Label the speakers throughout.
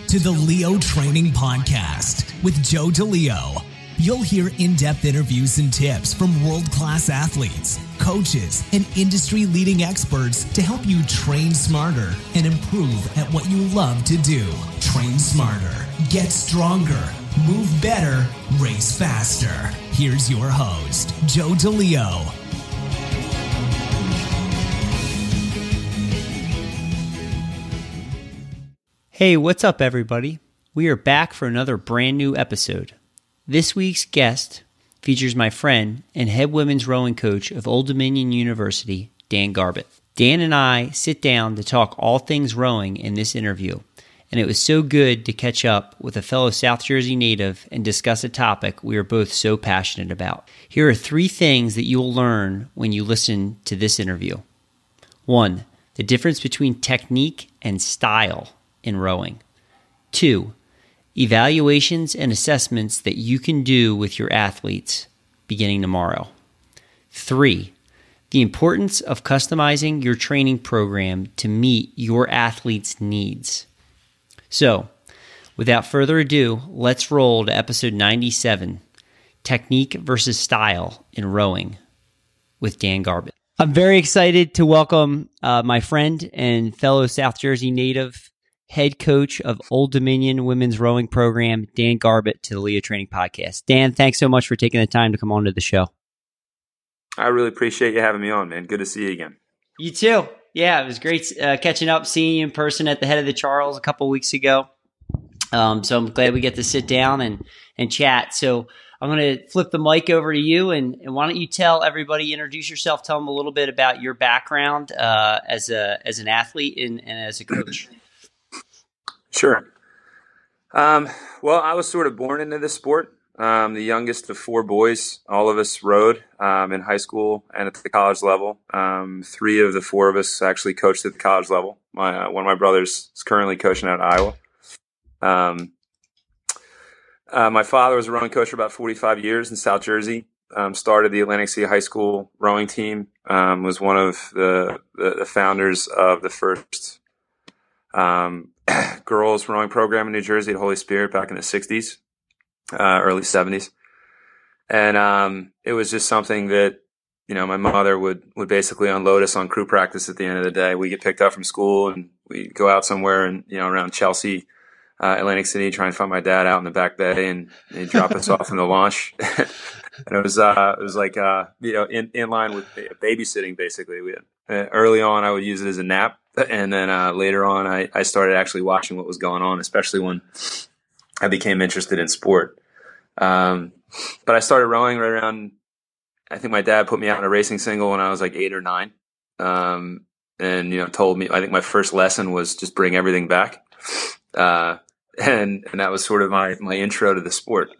Speaker 1: to the Leo Training Podcast with Joe DeLeo. You'll hear in-depth interviews and tips from world-class athletes, coaches, and industry-leading experts to help you train smarter and improve at what you love to do. Train smarter, get stronger, move better, race faster. Here's your host, Joe DeLeo.
Speaker 2: Hey, what's up, everybody? We are back for another brand new episode. This week's guest features my friend and head women's rowing coach of Old Dominion University, Dan Garbutt. Dan and I sit down to talk all things rowing in this interview, and it was so good to catch up with a fellow South Jersey native and discuss a topic we are both so passionate about. Here are 3 things that you will learn when you listen to this interview. 1, the difference between technique and style in rowing. 2, evaluations and assessments that you can do with your athletes beginning tomorrow. 3, the importance of customizing your training program to meet your athletes' needs. So, without further ado, let's roll to episode 97, Technique versus Style in Rowing with Dan Garbutt. I'm very excited to welcome my friend and fellow South Jersey native, head coach of Old Dominion Women's Rowing Program, Dan Garbutt, to the Leo Training Podcast. Dan, thanks so much for taking the time to come on to the show.
Speaker 3: I really appreciate you having me on, man. Good to see you again.
Speaker 2: You too. Yeah, it was great catching up, seeing you in person at the Head of the Charles a couple of weeks ago. So I'm glad we get to sit down and chat. So I'm going to flip the mic over to you, and why don't you tell everybody, introduce yourself, tell them a little bit about your background as an athlete and as a coach.
Speaker 3: Sure. Well, I was sort of born into this sport. The youngest of 4 boys. All of us rowed in high school and at the college level. 3 of the 4 of us actually coached at the college level. One of my brothers is currently coaching out of Iowa. My father was a rowing coach for about 45 years in South Jersey. Started the Atlantic City High School rowing team. Was one of the founders of the first girls rowing program in New Jersey at Holy Spirit back in the 60s, early 70s. And it was just something that, you know, my mother would basically unload us on crew practice at the end of the day. We get picked up from school and we go out somewhere and, you know, around Chelsea, Atlantic City, try and find my dad out in the back bay, and he'd drop us off in the launch. And it was like, you know, in line with babysitting, basically. Early on, I would use it as a nap. And then later on, I started actually watching what was going on, especially when I became interested in sport. But I started rowing right around, I think my dad put me out in a racing single when I was like 8 or 9. And, you know, told me, I think my first lesson was just bring everything back. And that was sort of my intro to the sport.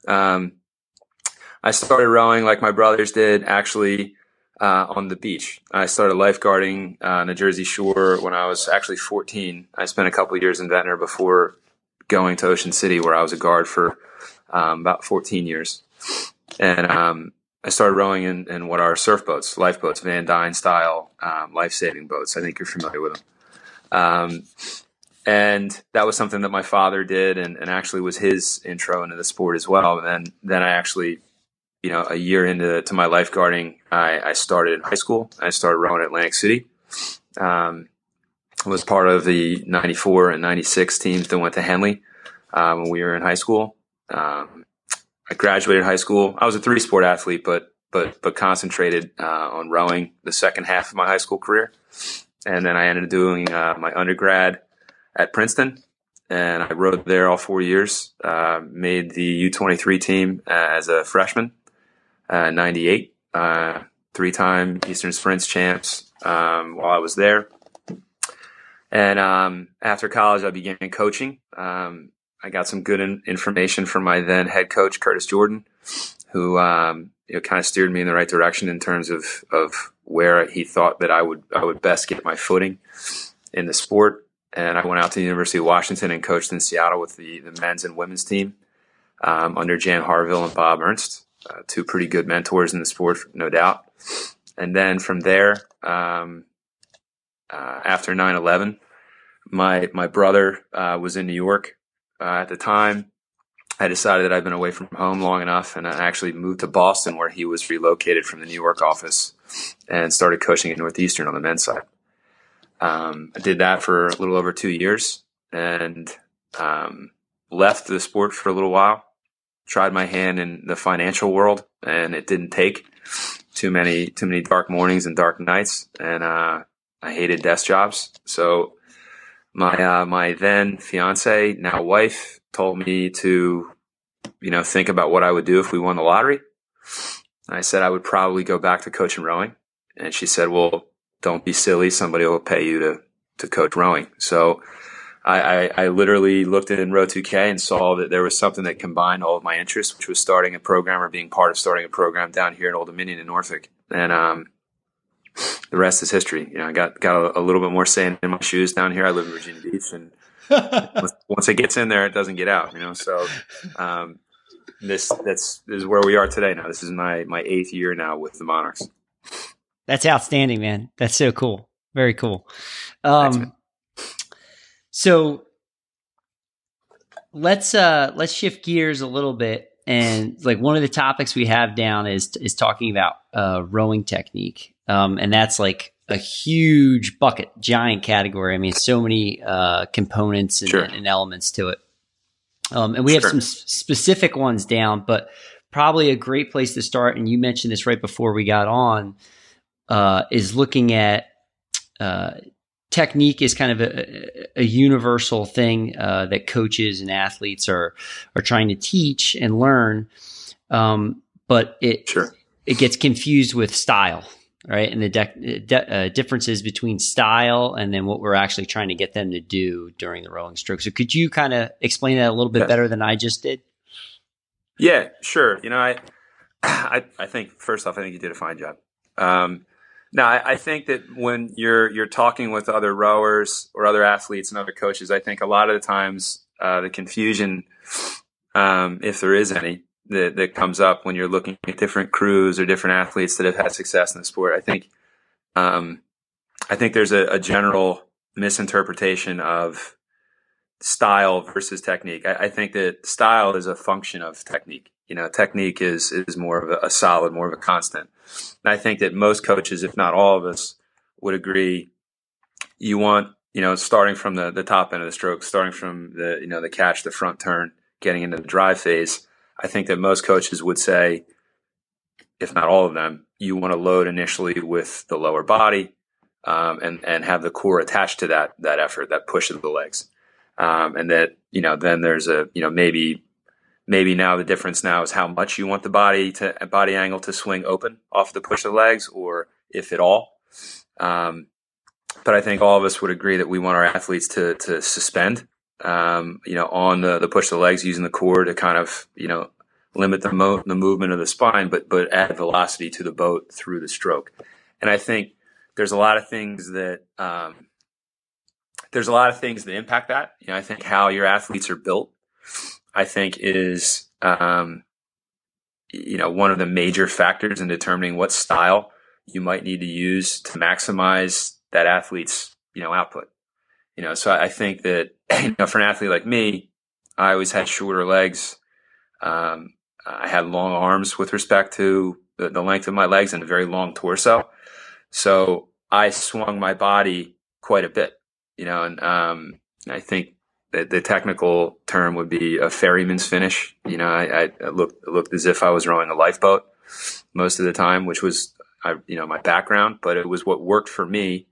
Speaker 3: I started rowing like my brothers did, actually, on the beach. I started lifeguarding on the Jersey Shore when I was actually 14. I spent a couple of years in Ventnor before going to Ocean City, where I was a guard for about 14 years. And I started rowing in what are surf boats, lifeboats, Van Dyne style, life-saving boats. I think you're familiar with them. And that was something that my father did, and actually was his intro into the sport as well. And then I actually, you know, a year into my lifeguarding, I started in high school. I started rowing at Atlantic City. Was part of the 94 and 96 teams that went to Henley when we were in high school. I graduated high school. I was a 3-sport athlete, but concentrated on rowing the second half of my high school career. And then I ended up doing my undergrad at Princeton, and I rowed there all 4 years. Made the U23 team as a freshman, 98, 3-time Eastern Sprints champs while I was there. And after college, I began coaching. I got some good information from my then head coach, Curtis Jordan, who kind of steered me in the right direction in terms of where he thought that I would best get my footing in the sport. And I went out to the University of Washington and coached in Seattle with the men's and women's team under Jan Harville and Bob Ernst, 2 pretty good mentors in the sport, no doubt. And then from there, after 9/11, My brother was in New York at the time. I decided that I'd been away from home long enough, and I actually moved to Boston, where he was relocated from the New York office, and started coaching at Northeastern on the men's side. I did that for a little over 2 years, and left the sport for a little while. Tried my hand in the financial world, and it didn't take. Too many dark mornings and dark nights, and I hated desk jobs. So my then fiance, now wife, told me to, think about what I would do if we won the lottery. I said I would probably go back to coaching rowing. And she said, well, don't be silly. Somebody will pay you to coach rowing. So I literally looked in Row 2K and saw that there was something that combined all of my interests, which was starting a program or being part of starting a program down here in Old Dominion in Norfolk. And the rest is history. I got a little bit more sand in my shoes down here. I live in Virginia Beach, and once it gets in there, it doesn't get out. So this is where we are today. Now, this is my 8th year now with the Monarchs.
Speaker 2: That's outstanding, man. That's so cool. Very cool.
Speaker 3: Thanks, man.
Speaker 2: So let's shift gears a little bit, and like one of the topics we have down is talking about rowing technique, and that's like a huge bucket, giant category. I mean, so many components and,
Speaker 3: Sure.
Speaker 2: and elements to it, and we have some specific ones down, but probably a great place to start. And you mentioned this right before we got on, is looking at technique is kind of a universal thing that coaches and athletes are trying to teach and learn, but it gets confused with style, right? And the differences between style and then what we're actually trying to get them to do during the rowing stroke. So could you kind of explain that a little bit better than I just did?
Speaker 3: Yeah, sure. I think first off, I think you did a fine job. Now, I think that when you're talking with other rowers or other athletes and other coaches, I think a lot of the times the confusion, if there is any, that comes up when you're looking at different crews or different athletes that have had success in the sport, I think there's a general misinterpretation of style versus technique. I think that style is a function of technique. Technique is more of a solid, more of a constant. And I think that most coaches, if not all of us, would agree. You want, starting from the top end of the stroke, starting from the catch, the front turn, getting into the drive phase. I think that most coaches would say, if not all of them, you want to load initially with the lower body, and have the core attached to that effort, that push of the legs. And that, then there's maybe now the difference now is how much you want the body angle to swing open off the push of the legs, or if at all. But I think all of us would agree that we want our athletes to suspend, on the push of the legs, using the core to kind of, limit the movement of the spine, but add velocity to the boat through the stroke. And I think there's a lot of things that impact that. I think how your athletes are built, I think is, one of the major factors in determining what style you might need to use to maximize that athlete's, output. So I think that, for an athlete like me, I always had shorter legs. I had long arms with respect to the length of my legs and a very long torso. So I swung my body quite a bit, and I think the technical term would be a ferryman's finish. I looked as if I was rowing a lifeboat most of the time, which was, my background, but it was what worked for me,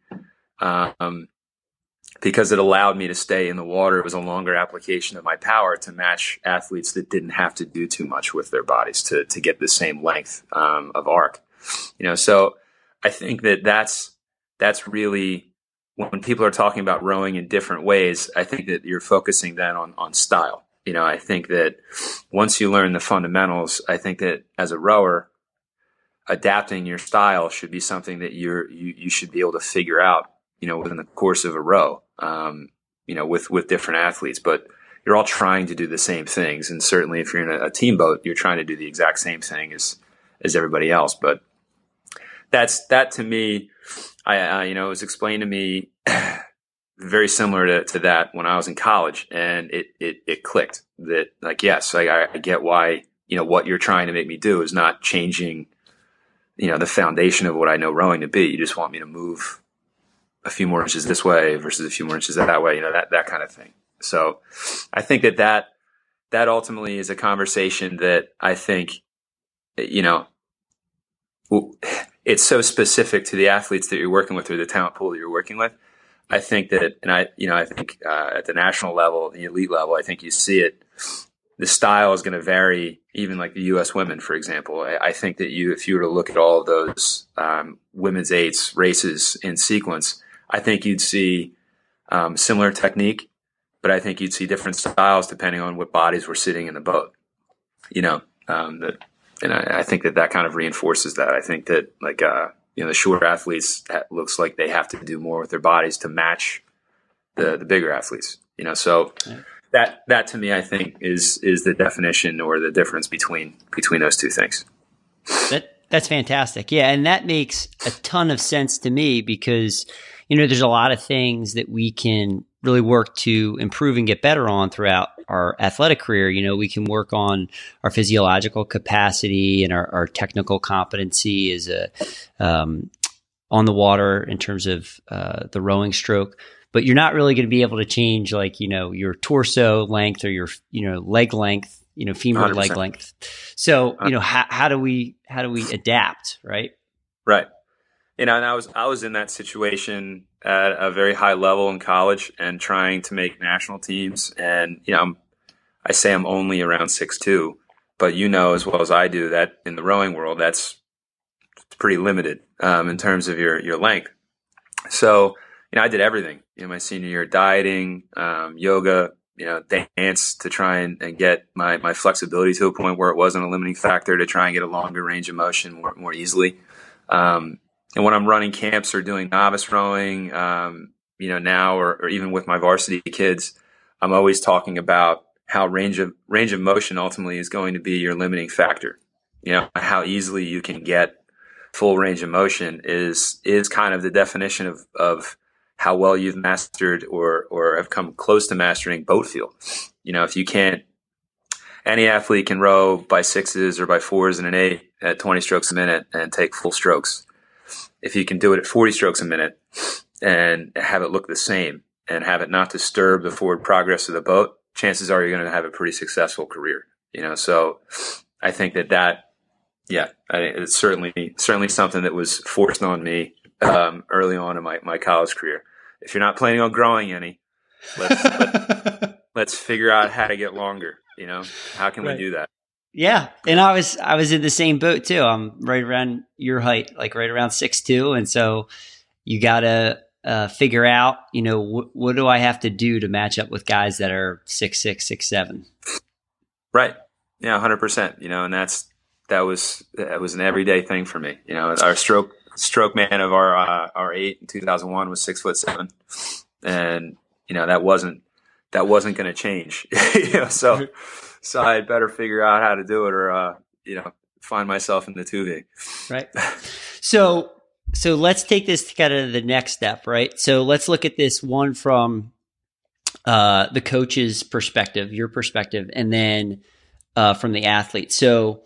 Speaker 3: because it allowed me to stay in the water. It was a longer application of my power to match athletes that didn't have to do too much with their bodies to get the same length of arc. So I think that's really, when people are talking about rowing in different ways, I think that you're focusing then on style. I think that once you learn the fundamentals, I think that as a rower, adapting your style should be something that you should be able to figure out, within the course of a row, with different athletes. But you're all trying to do the same things. And certainly if you're in a team boat, you're trying to do the exact same thing as everybody else. But that to me, it was explained to me very similar to that when I was in college, and it clicked that, like, yes, I get why, what you're trying to make me do is not changing, the foundation of what I know rowing to be. You just want me to move a few more inches this way versus a few more inches that way, that kind of thing. So I think that ultimately is a conversation that I think, it's so specific to the athletes that you're working with or the talent pool that you're working with. I think that, and I think at the national level, the elite level, I think you see it. The style is going to vary, even like the U.S. women, for example. I think that if you were to look at all of those women's eights races in sequence, I think you'd see similar technique, but I think you'd see different styles depending on what bodies were sitting in the boat. And I think that kind of reinforces that. I think that, like, the shorter athletes, that looks like they have to do more with their bodies to match the bigger athletes. So that to me, I think is the definition or the difference between those two things.
Speaker 2: That's fantastic. Yeah, and that makes a ton of sense to me because there's a lot of things that we can really work to improve and get better on throughout our athletic career. We can work on our physiological capacity and our technical competency as on the water in terms of the rowing stroke, but you're not really going to be able to change your torso length or your leg length, femur 100%. Leg length. So how do we adapt, right?
Speaker 3: Right. And I was in that situation at a very high level in college and trying to make national teams. And, I say I'm only around 6'2", but as well as I do that in the rowing world, that's pretty limited in terms of your length. So, I did everything, my senior year, dieting, yoga, dance to try and get my flexibility to a point where it wasn't a limiting factor to try and get a longer range of motion more easily. And when I'm running camps or doing novice rowing, now or even with my varsity kids, I'm always talking about how range of motion ultimately is going to be your limiting factor. How easily you can get full range of motion is kind of the definition of how well you've mastered or have come close to mastering boat feel. If you can't, any athlete can row by sixes or by fours and an eight at 20 strokes a minute and take full strokes. If you can do it at 40 strokes a minute and have it look the same and have it not disturb the forward progress of the boat, chances are you're going to have a pretty successful career. So I think it's certainly something that was forced on me early on in my college career. If you're not planning on growing any, let's figure out how to get longer. How can we do that?
Speaker 2: Yeah. And I was in the same boat too. I'm right around your height, like right around 6'2". And so you got to figure out, what do I have to do to match up with guys that are 6'6", 6'7"?
Speaker 3: Right. Yeah. 100%. And that was an everyday thing for me. Our stroke man of our 8 in 2001 was 6'7", and, that wasn't going to change, So I had better figure out how to do it or, find myself in the tubing.
Speaker 2: Right. So let's take this to kind of the next step, right? So let's look at this one from the coach's perspective, your perspective, and then from the athlete. So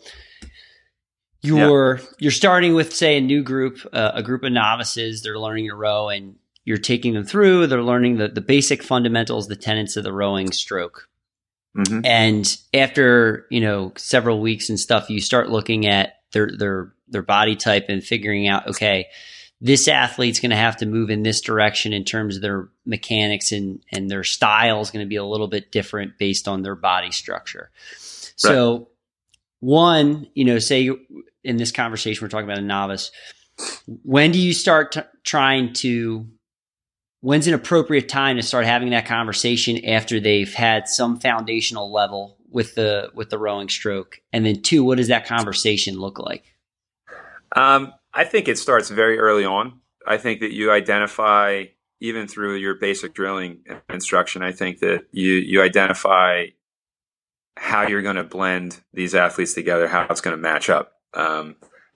Speaker 2: you're starting with, say, a new group, a group of novices. They're learning to row, and you're taking them through. They're learning the basic fundamentals, the tenets of the rowing stroke. Mm-hmm. And after, several weeks and stuff, you start looking at their body type and figuring out, okay, this athlete's going to have to move in this direction in terms of their mechanics, and their style is going to be a little bit different based on their body structure. Right. So one, say in this conversation, we're talking about a novice. When do you start when's an appropriate time to start having that conversation after they've had some foundational level with the rowing stroke? And then two, what does that conversation look like?
Speaker 3: I think it starts very early on. I think that you identify, even through your basic drilling instruction, I think that you identify how you're going to blend these athletes together, how it's going to match up,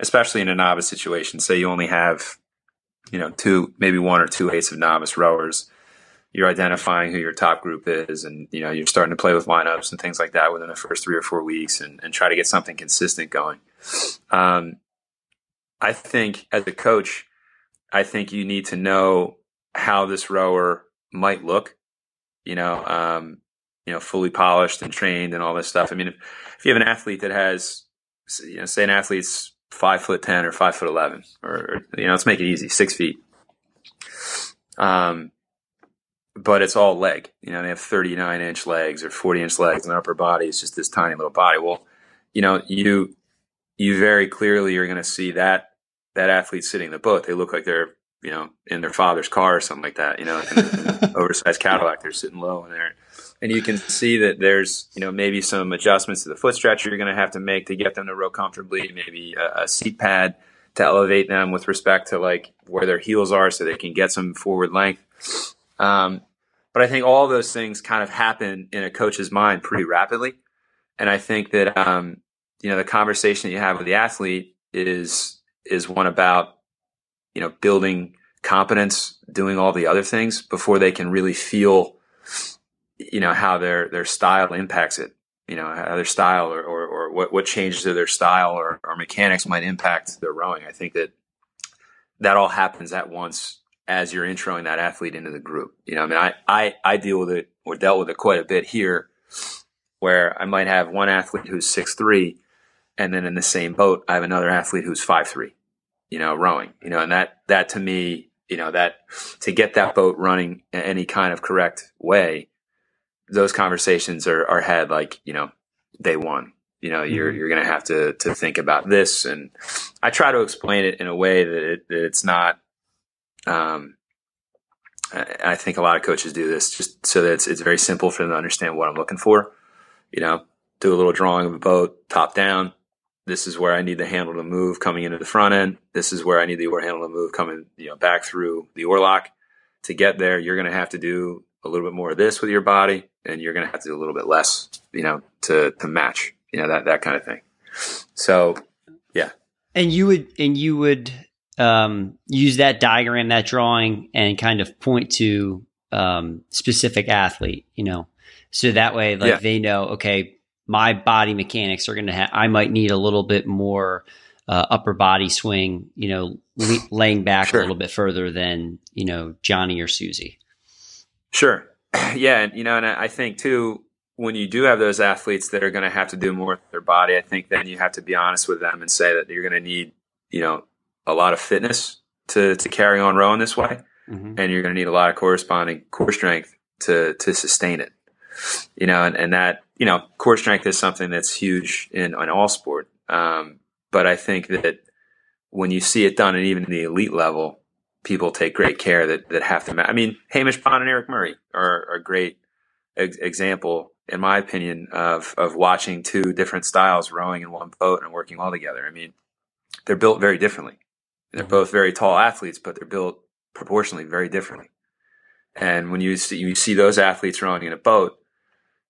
Speaker 3: especially in a novice situation. Say you only have, maybe 1 or 2 eighths of novice rowers. you're identifying who your top group is, and you're starting to play with lineups and things like that within the first 3 or 4 weeks, and try to get something consistent going. I think as a coach, I think you need to know how this rower might look, fully polished and trained and all this stuff. I mean, if you have an athlete that has, say an athlete's 5'10" or 5'11", or let's make it easy, 6 feet. But it's all leg. They have 39-inch legs or 40-inch legs, and their upper body is just this tiny little body. Well, you very clearly are going to see that athlete sitting in the boat. They look like they're, in their father's car or something like that, in an oversized Cadillac. They're sitting low in there. And you can see that there's, maybe some adjustments to the foot stretcher you're going to have to make to get them to row comfortably, maybe a seat pad to elevate them with respect to like where their heels are so they can get some forward length. But I think all those things kind of happen in a coach's mind pretty rapidly. And I think that, the conversation that you have with the athlete is one about, building competence, doing all the other things before they can really feel, how their style impacts it, how their style or what changes to their style or mechanics might impact their rowing. I think that all happens at once as you're introing that athlete into the group. I deal with it or dealt with it quite a bit here, where I might have one athlete who's 6'3", and then in the same boat, I have another athlete who's 5'3", rowing, and that to me, that to get that boat running in any kind of correct way, those conversations are had like, day one. You're going to have to think about this, and I try to explain it in a way that it's not. I think a lot of coaches do this just so that it's very simple for them to understand what I'm looking for. Do a little drawing of a boat, top down. This is where I need the handle to move coming into the front end. This is where I need the oar handle to move coming, back through the oar lock. To get there, you're going to have to do a little bit more of this with your body, and you're going to have to do a little bit less, to match, that kind of thing. So, yeah.
Speaker 2: And you would use that diagram, that drawing, and kind of point to specific athlete, so that way, they know, okay, my body mechanics are going to I might need a little bit more upper body swing, laying back
Speaker 3: Sure.
Speaker 2: a little bit further than, Johnny or Susie.
Speaker 3: Sure. Yeah. And I think too, when you do have those athletes that are going to have to do more with their body, I think then you have to be honest with them and say that you're going to need, a lot of fitness to carry on rowing this way. Mm-hmm. And you're going to need a lot of corresponding core strength to sustain it, and that, core strength is something that's huge in all sport. But I think that when you see it done, and even in the elite level, people take great care that have to. I mean, Hamish Pond and Eric Murray are a great example, in my opinion, of watching two different styles rowing in one boat and working all together. I mean, they're built very differently. They're both very tall athletes, but they're built proportionally very differently. And when you see those athletes rowing in a boat,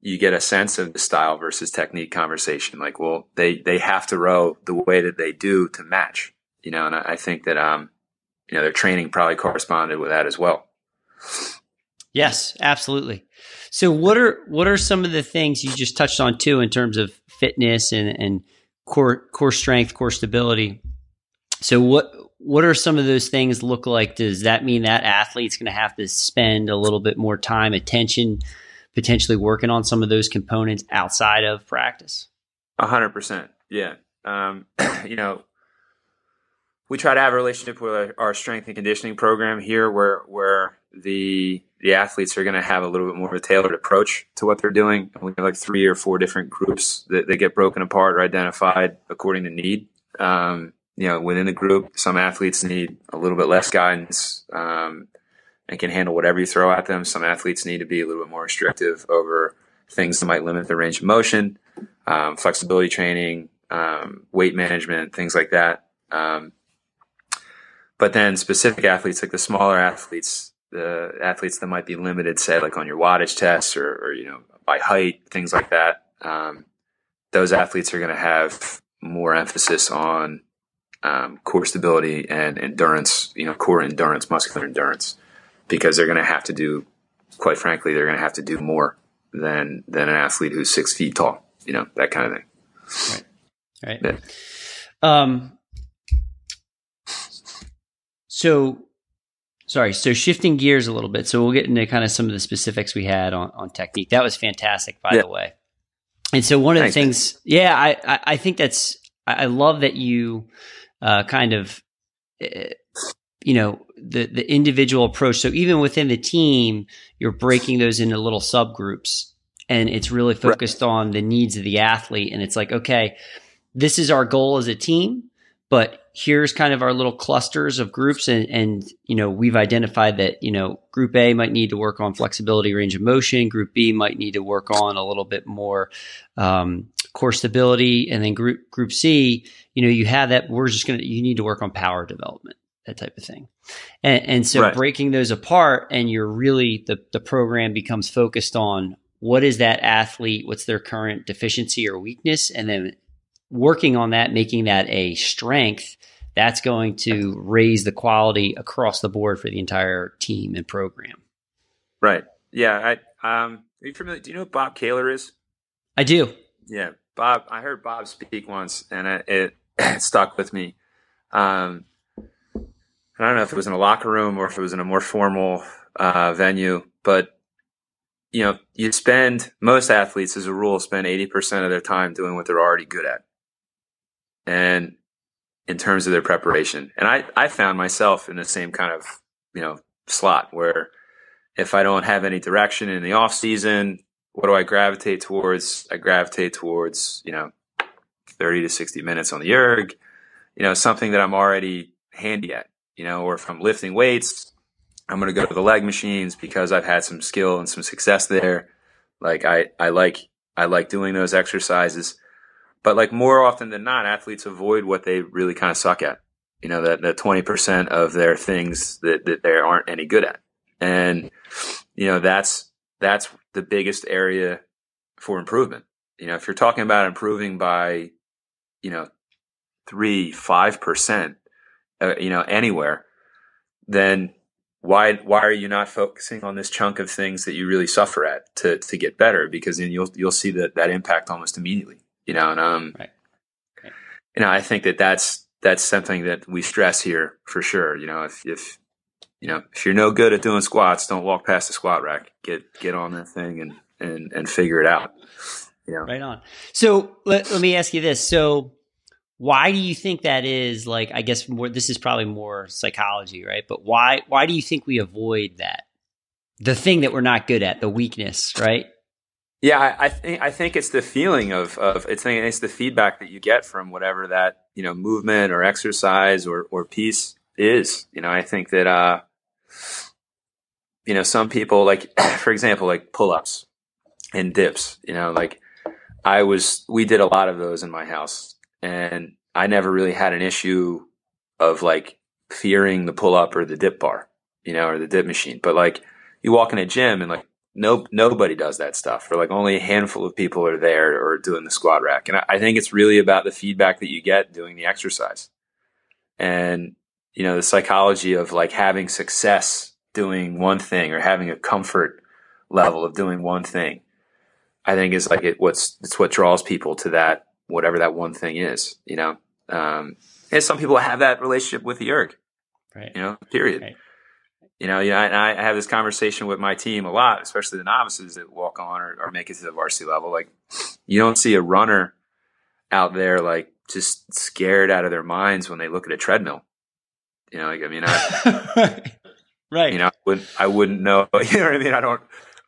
Speaker 3: you get a sense of the style versus technique conversation. Like, well, they have to row the way that they do to match, and I think that, their training probably corresponded with that as well.
Speaker 2: Yes, absolutely. So what are some of the things you just touched on too, in terms of fitness and core strength, core stability? So what are some of those things look like? Does that mean that athlete's going to have to spend a little bit more time, attention, potentially working on some of those components outside of practice?
Speaker 3: 100%. Yeah. We try to have a relationship with our strength and conditioning program here where the athletes are going to have a little bit more of a tailored approach to what they're doing. We have like 3 or 4 different groups that get broken apart or identified according to need. Within the group, some athletes need a little bit less guidance, and can handle whatever you throw at them. Some athletes need to be a little bit more restrictive over things that might limit their range of motion, flexibility training, weight management, things like that. But then specific athletes, like the smaller athletes, the athletes that might be limited, say like on your wattage tests or by height, things like that. Those athletes are going to have more emphasis on core stability and endurance, core endurance, muscular endurance, because they're going to have to do quite frankly, they're going to have to do more than an athlete who's 6 feet tall, that kind of thing.
Speaker 2: Right.
Speaker 3: Yeah.
Speaker 2: So shifting gears a little bit. So we'll get into kind of some of the specifics we had on technique. That was fantastic, by the way. And so one of the things, I think I love that you kind of, the individual approach. So even within the team, you're breaking those into little subgroups, and it's really focused on the needs of the athlete. And it's like, okay, this is our goal as a team, but here's kind of our little clusters of groups. And we've identified that, group A might need to work on flexibility, range of motion. Group B might need to work on a little bit more core stability. And then group C, you have that, you need to work on power development, that type of thing. And so breaking those apart, and you're really, the program becomes focused on what is that athlete, what's their current deficiency or weakness, and then working on that, making that a strength, that's going to raise the quality across the board for the entire team and program. Right.
Speaker 3: Yeah. Are you familiar? Do you know who Bob Kaler is?
Speaker 2: I do.
Speaker 3: Yeah. Bob, I heard Bob speak once, and it stuck with me. I don't know if it was in a locker room or if it was in a more formal venue, but most athletes as a rule spend 80% of their time doing what they're already good at. And in terms of their preparation. And I found myself in the same kind of, slot where if I don't have any direction in the off season, what do I gravitate towards? I gravitate towards, 30 to 60 minutes on the EARC, something that I'm already handy at, or if I'm lifting weights, I'm going to go to the leg machines because I've had some skill and some success there. Like I like doing those exercises. But like more often than not, athletes avoid what they really kind of suck at, that 20% of their things that they aren't any good at. And, that's the biggest area for improvement. If you're talking about improving by, 3-5%, anywhere, then why are you not focusing on this chunk of things that you really suffer at to get better? Because then you'll see that impact almost immediately. I think that's something that we stress here for sure. If you're no good at doing squats, don't walk past the squat rack. Get on that thing and figure it out.
Speaker 2: Right on. So let me ask you this. So why do you think that is? Like, I guess this is probably more psychology, right? But why do you think we avoid that? The thing that we're not good at, the weakness, right?
Speaker 3: Yeah, I think it's the feeling of it's the feedback that you get from whatever that movement or exercise or piece is. I think that some people, like for example, like pull-ups and dips. We did a lot of those in my house, and I never really had an issue of like fearing the pull-up or the dip bar, or the dip machine. But like you walk in a gym and like nobody does that stuff, or like only a handful of people are there or doing the squat rack. And I think it's really about the feedback that you get doing the exercise, and the psychology of like having success doing one thing or having a comfort level of doing one thing. I think is like it's what draws people to that, whatever that one thing is. And some people have that relationship with the EARC,
Speaker 2: right?
Speaker 3: Period.
Speaker 2: Right.
Speaker 3: And I have this conversation with my team a lot, especially the novices that walk on or make it to the varsity level. Like, you don't see a runner out there like just scared out of their minds when they look at a treadmill.
Speaker 2: Right.
Speaker 3: I wouldn't know. You know what I mean? I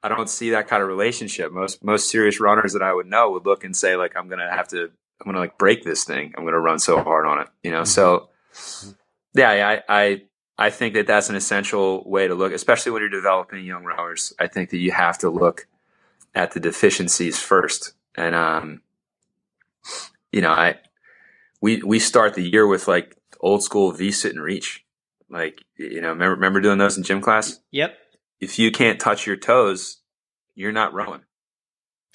Speaker 3: don't see that kind of relationship. Most serious runners that I would know would look and say like, I'm gonna like break this thing. I'm gonna run so hard on it. Mm-hmm. So yeah, I think that that's an essential way to look, especially when you're developing young rowers. I think that you have to look at the deficiencies first. And, we start the year with like old school V sit and reach. Like, remember doing those in gym class?
Speaker 2: Yep.
Speaker 3: If you can't touch your toes, you're not rowing.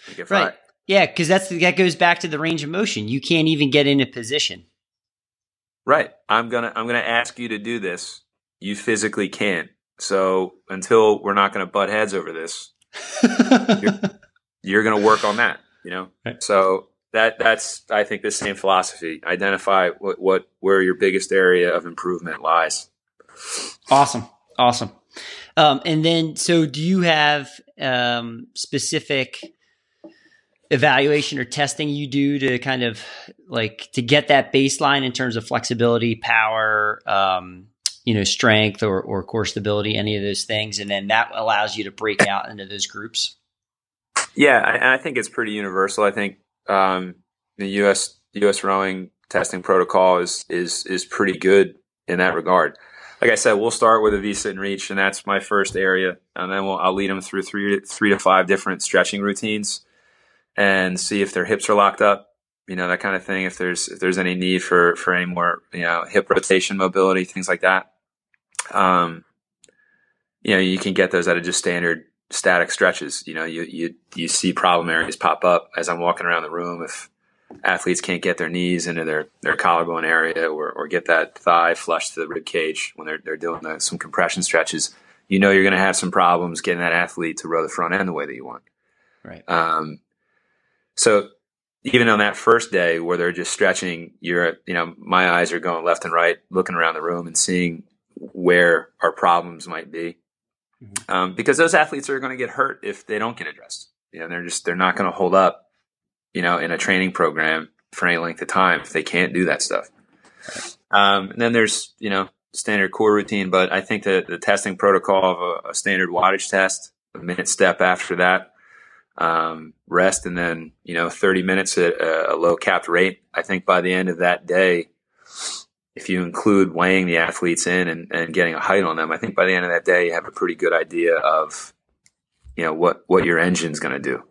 Speaker 3: Like
Speaker 2: right. Yeah. Cause that goes back to the range of motion. You can't even get into position.
Speaker 3: Right. I'm going to ask you to do this. You physically can. So until we're not going to butt heads over this, you're going to work on that,
Speaker 2: Right.
Speaker 3: So that's, I think, the same philosophy. Identify where your biggest area of improvement lies.
Speaker 2: Awesome. And then, so do you have specific evaluation or testing you do to kind of like to get that baseline in terms of flexibility, power, strength or core stability, any of those things? And then that allows you to break out into those groups.
Speaker 3: Yeah. And I think it's pretty universal. I think the U.S. rowing testing protocol is pretty good in that regard. Like I said, we'll start with a V-sit and reach, and that's my first area. And then I'll lead them through three to five different stretching routines and see if their hips are locked up, that kind of thing. If there's any need for any more, hip rotation, mobility, things like that. You can get those out of just standard static stretches. You see problem areas pop up as I'm walking around the room. If athletes can't get their knees into their collarbone area or get that thigh flush to the rib cage when they're doing some compression stretches, you're going to have some problems getting that athlete to row the front end the way that you want.
Speaker 2: Right.
Speaker 3: So even on that first day where they're just stretching, my eyes are going left and right, looking around the room and seeing where our problems might be. Mm-hmm. Because those athletes are going to get hurt if they don't get addressed. They're not going to hold up, in a training program for any length of time if they can't do that stuff. And then there's, standard core routine, but I think that the testing protocol of a standard wattage test, a minute step after that, rest, and then, 30 minutes at a low capped rate. I think by the end of that day, if you include weighing the athletes in and getting a height on them, I think by the end of that day, you have a pretty good idea of, what your engine's going to do,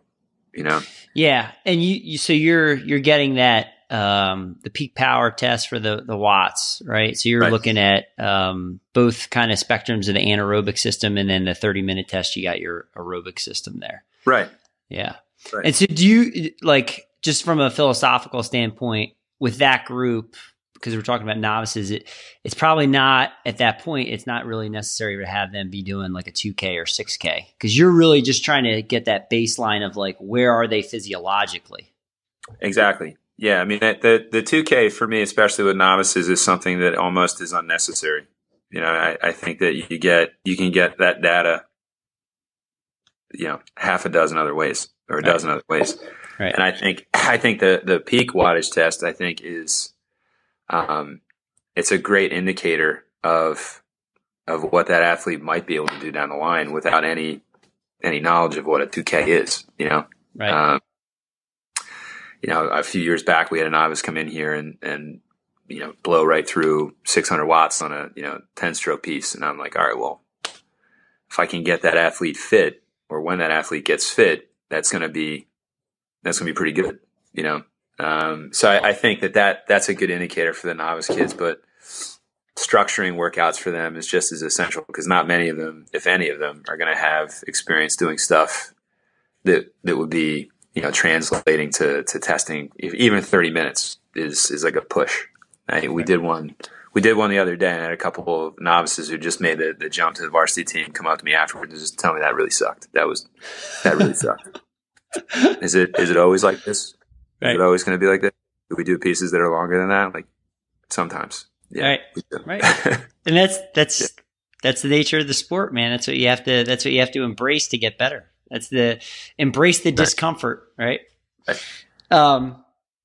Speaker 2: Yeah. And so you're getting that, the peak power test for the watts, right? So you're looking at, both kind of spectrums of the anaerobic system, and then the 30-minute test, you got your aerobic system there.
Speaker 3: Right.
Speaker 2: Yeah.
Speaker 3: Right.
Speaker 2: And so do you, like, just from a philosophical standpoint with that group, because we're talking about novices, it's probably not at that point, it's not really necessary to have them be doing like a 2K or 6K, because you're really just trying to get that baseline of like, where are they physiologically? Exactly.
Speaker 3: Yeah. I mean, the 2K for me, especially with novices, is something that almost is unnecessary. I think that you can get that data, half a dozen other ways or a dozen other ways.
Speaker 2: Right.
Speaker 3: And I think the peak wattage test, I think, is, it's a great indicator of what that athlete might be able to do down the line without any knowledge of what a 2K is,
Speaker 2: Right.
Speaker 3: A few years back, we had a novice come in here and blow right through 600 watts on a, 10-stroke piece. And I'm like, all right, well, if I can get that athlete fit, or when that athlete gets fit, that's going to be pretty good, So I think that's a good indicator for the novice kids, but structuring workouts for them is just as essential, because not many of them, if any of them, are going to have experience doing stuff that would be, translating to testing. Even 30 minutes is like a push. We did one the other day, and I had a couple of novices who just made the jump to the varsity team come up to me afterwards and just tell me that really sucked. That really sucked. Is it always like this? Right. Is it always going to be like this? Do we do pieces that are longer than that? Like sometimes. Yeah.
Speaker 2: Right. And that's the nature of the sport, man. That's what you have to embrace to get better. Embrace the discomfort. Right. That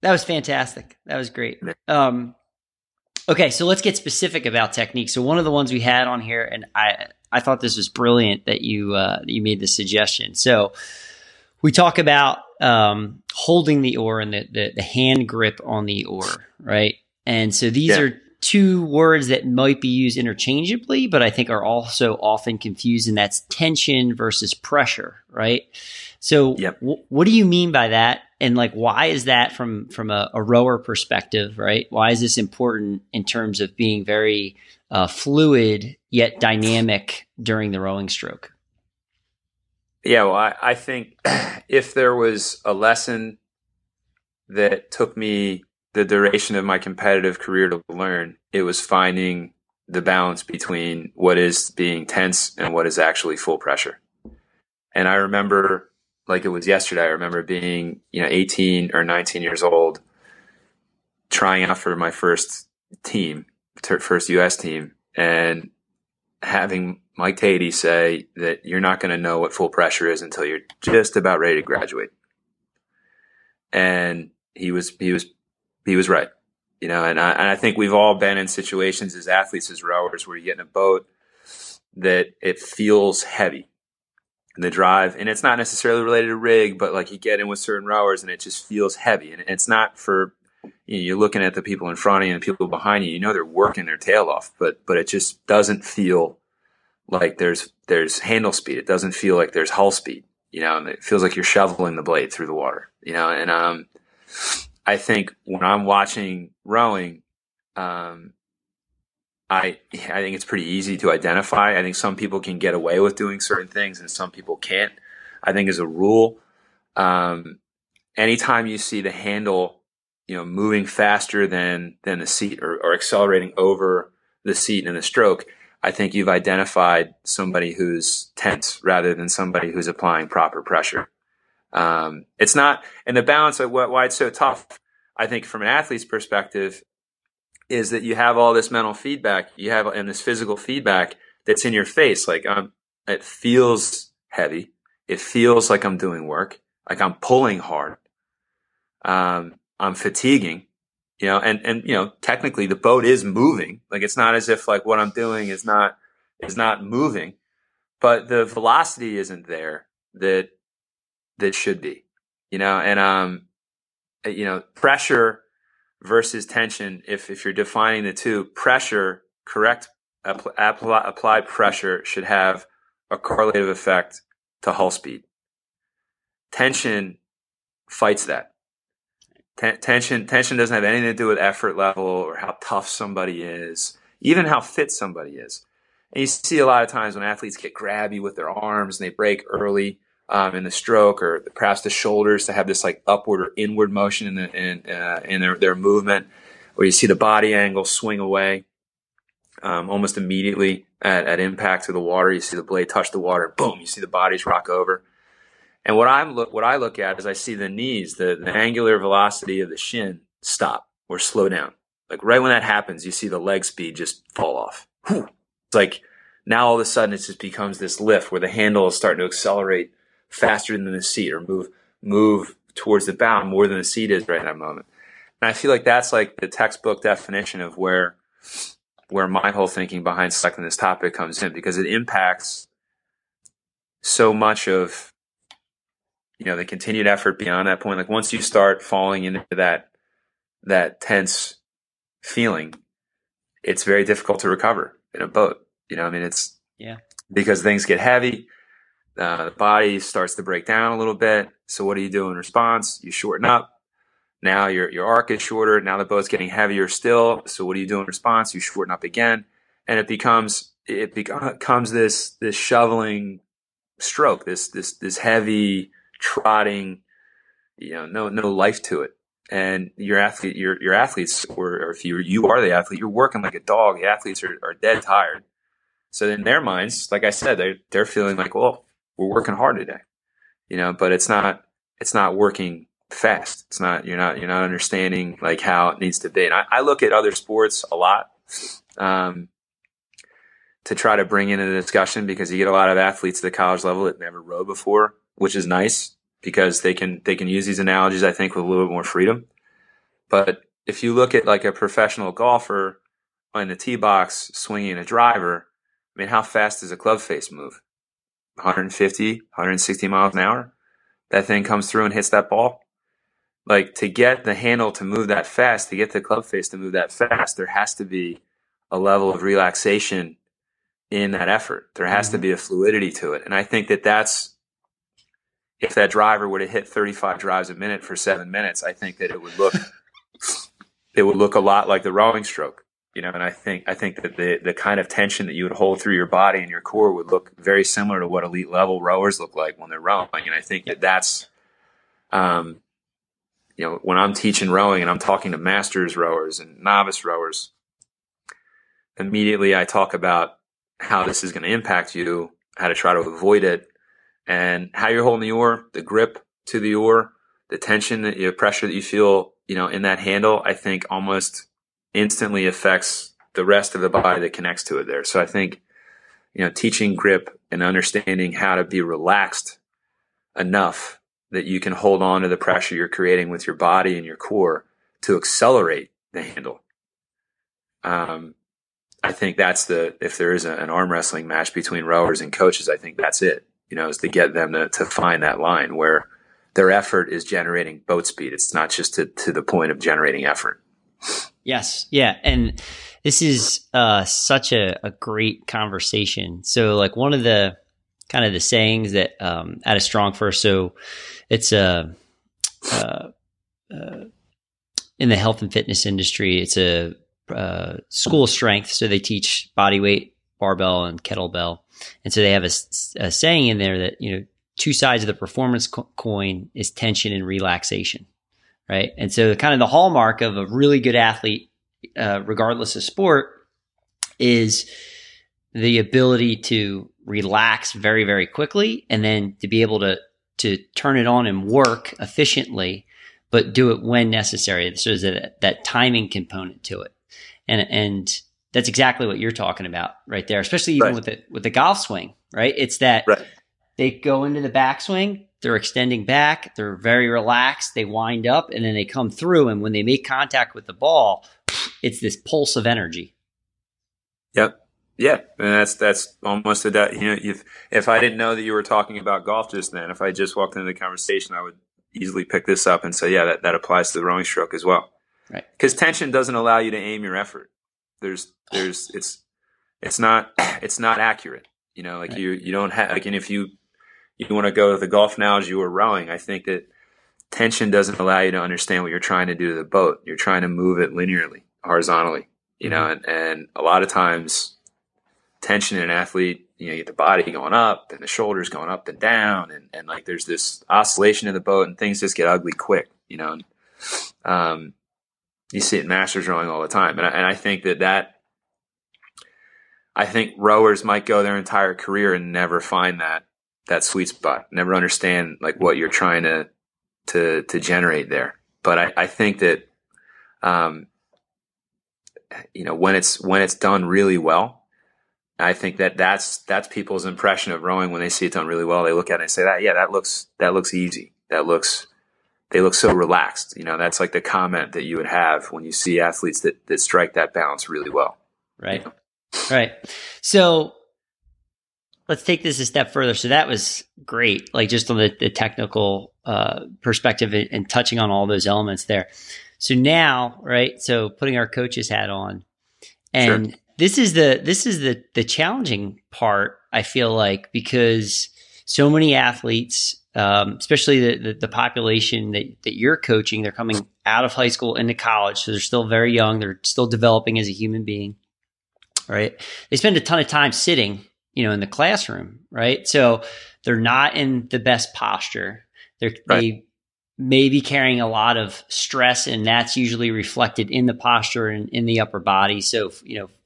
Speaker 2: was fantastic. That was great. Okay. So let's get specific about technique. So one of the ones we had on here, and I thought this was brilliant that you made this suggestion. So we talk about holding the oar and the hand grip on the oar, right? And so these are two words that might be used interchangeably, but I think are also often confused, and that's tension versus pressure, right? So what do you mean by that? And like, why is that from a rower perspective, right? Why is this important in terms of being very fluid yet dynamic during the rowing stroke?
Speaker 3: Yeah, well, I think if there was a lesson that took me the duration of my competitive career to learn, it was finding the balance between what is being tense and what is actually full pressure. And I remember, like it was yesterday, I remember being, 18 or 19 years old, trying out for my first team, first U.S. team, and having Mike Tatey say that you're not going to know what full pressure is until you're just about ready to graduate. And he was right, and I think we've all been in situations as athletes, as rowers, where you get in a boat that it feels heavy. The drive, and it's not necessarily related to rig, but like you get in with certain rowers and it just feels heavy. And it's not for, you're looking at the people in front of you and the people behind you, they're working their tail off, but it just doesn't feel like there's handle speed. It doesn't feel like there's hull speed, and it feels like you're shoveling the blade through the water, and I think when I'm watching rowing, I think it's pretty easy to identify. I think some people can get away with doing certain things and some people can't. I think as a rule, anytime you see the handle, moving faster than the seat or accelerating over the seat in the stroke, I think you've identified somebody who's tense rather than somebody who's applying proper pressure. It's not, and the balance of why it's so tough, I think from an athlete's perspective, is that you have all this mental feedback and this physical feedback that's in your face. Like, it feels heavy. It feels like I'm doing work. Like I'm pulling hard. I'm fatiguing, and technically the boat is moving. Like it's not as if like what I'm doing is not moving, but the velocity isn't there that should be, and, pressure versus tension. If you're defining the two, pressure, correct, applied pressure should have a correlative effect to hull speed. Tension fights that. Tension doesn't have anything to do with effort level or how tough somebody is, even how fit somebody is. And you see a lot of times when athletes get grabby with their arms and they break early in the stroke, or perhaps the shoulders to have this like upward or inward motion in their movement, or you see the body angle swing away almost immediately at impact to the water. You see the blade touch the water, boom, you see the bodies rock over. And what I look at is I see the knees, the angular velocity of the shin stop or slow down. Like right when that happens, you see the leg speed just fall off. Whew. It's like now all of a sudden it just becomes this lift where the handle is starting to accelerate faster than the seat, or move towards the bow more than the seat is right in that moment. And I feel like that's like the textbook definition of where my whole thinking behind selecting this topic comes in, because it impacts so much of, the continued effort beyond that point. Like once you start falling into that tense feeling, it's very difficult to recover in a boat. It's because things get heavy. The body starts to break down a little bit. So what do you do in response? You shorten up. Now your arc is shorter. Now the boat's getting heavier still. So what do you do in response? You shorten up again, and it becomes this shoveling stroke, this heavy trotting, no life to it. And your athletes, or if you are the athlete, you're working like a dog. The athletes are dead tired. So in their minds, like I said, they're feeling like, well, we're working hard today, but it's not working fast. It's not, you're not understanding like how it needs to be. And I look at other sports a lot, to try to bring into the discussion, because you get a lot of athletes at the college level that never rowed before, which is nice because they can use these analogies, I think, with a little bit more freedom. But if you look at like a professional golfer on the tee box swinging a driver, I mean, how fast does a club face move? 150, 160 miles an hour? That thing comes through and hits that ball. Like, to get the handle to move that fast, to get the club face to move that fast, there has to be a level of relaxation in that effort. There has to be a fluidity to it. And I think that's, if that driver were to hit 35 drives a minute for 7 minutes, I think that it would look a lot like the rowing stroke, and I think that the kind of tension that you would hold through your body and your core would look very similar to what elite level rowers look like when they're rowing. And I think that's, when I'm teaching rowing and I'm talking to masters rowers and novice rowers, immediately I talk about how this is going to impact you, how to try to avoid it, and how you're holding the oar, the grip to the oar, the tension, the pressure that you feel, in that handle, I think almost instantly affects the rest of the body that connects to it there. So I think, teaching grip and understanding how to be relaxed enough that you can hold on to the pressure you're creating with your body and your core to accelerate the handle. I think that's if there is an arm wrestling match between rowers and coaches, I think that's it, is to get them to find that line where their effort is generating boat speed. It's not just to the point of generating effort.
Speaker 2: Yes. Yeah. And this is such a great conversation. So like one of the kind of the sayings that at a Strong First, so it's in the health and fitness industry, it's a school of strength. So they teach body weight, barbell, and kettlebell. And so they have a saying in there that, two sides of the performance coin is tension and relaxation, right? And so kind of the hallmark of a really good athlete, regardless of sport, is the ability to relax very, very quickly, and then to be able to turn it on and work efficiently, but do it when necessary. So there's that timing component to it. And that's exactly what you're talking about right there, especially even with the golf swing, right? It's that they go into the backswing, they're extending back, they're very relaxed, they wind up, and then they come through. And when they make contact with the ball, it's this pulse of energy.
Speaker 3: Yep. Yeah. And that's almost if I didn't know that you were talking about golf just then, if I just walked into the conversation, I would easily pick this up and say, yeah, that applies to the rowing stroke as well. Right. Because tension doesn't allow you to aim your effort. It's not accurate. You don't have, and if you want to go with the golf analogy or rowing, I think that tension doesn't allow you to understand what you're trying to do to the boat. You're trying to move it linearly, horizontally, and a lot of times tension in an athlete, you get the body going up and the shoulders going up and down, and like there's this oscillation in the boat, and things just get ugly quick, you see it in masters rowing all the time. And I think I think rowers might go their entire career and never find that sweet spot, never understand like what you're trying to generate there. But I think that, when it's done really well, I think that's people's impression of rowing. When they see it done really well, they look at it and say that looks easy. They look so relaxed. That's like the comment that you would have when you see athletes that strike that balance really well.
Speaker 2: Right. Right. So let's take this a step further. So that was great, like just on the technical perspective and touching on all those elements there. So now, right, so putting our coach's hat on, and sure. This is the challenging part, I feel like, because so many athletes, especially the population that you're coaching, they're coming out of high school into college, so they're still very young, they're still developing as a human being. Right. They spend a ton of time sitting, in the classroom. Right. So they're not in the best posture. They may be carrying a lot of stress, and that's usually reflected in the posture and in the upper body. So,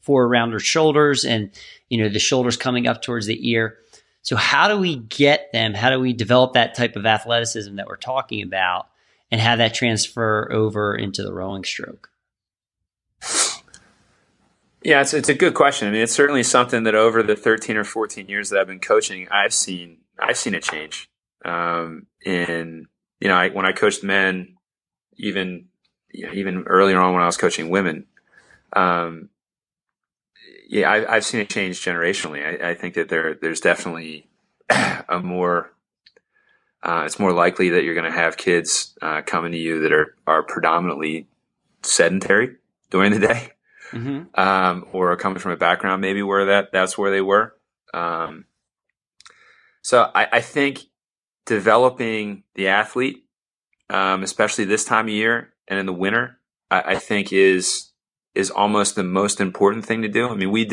Speaker 2: forward rounder shoulders and, the shoulders coming up towards the ear. So how do we get them? How do we develop that type of athleticism that we're talking about and have that transfer over into the rowing stroke?
Speaker 3: Yeah, it's a good question. I mean, it's certainly something that over the 13 or 14 years that I've been coaching, I've seen a change. When I coached men, even earlier on when I was coaching women, I've seen a change generationally. I think that there's definitely it's more likely that you're going to have kids coming to you that are predominantly sedentary during the day. Mm-hmm. Or coming from a background maybe where that's where they were. So I think developing the athlete, especially this time of year and in the winter, I think is almost the most important thing to do. I mean, we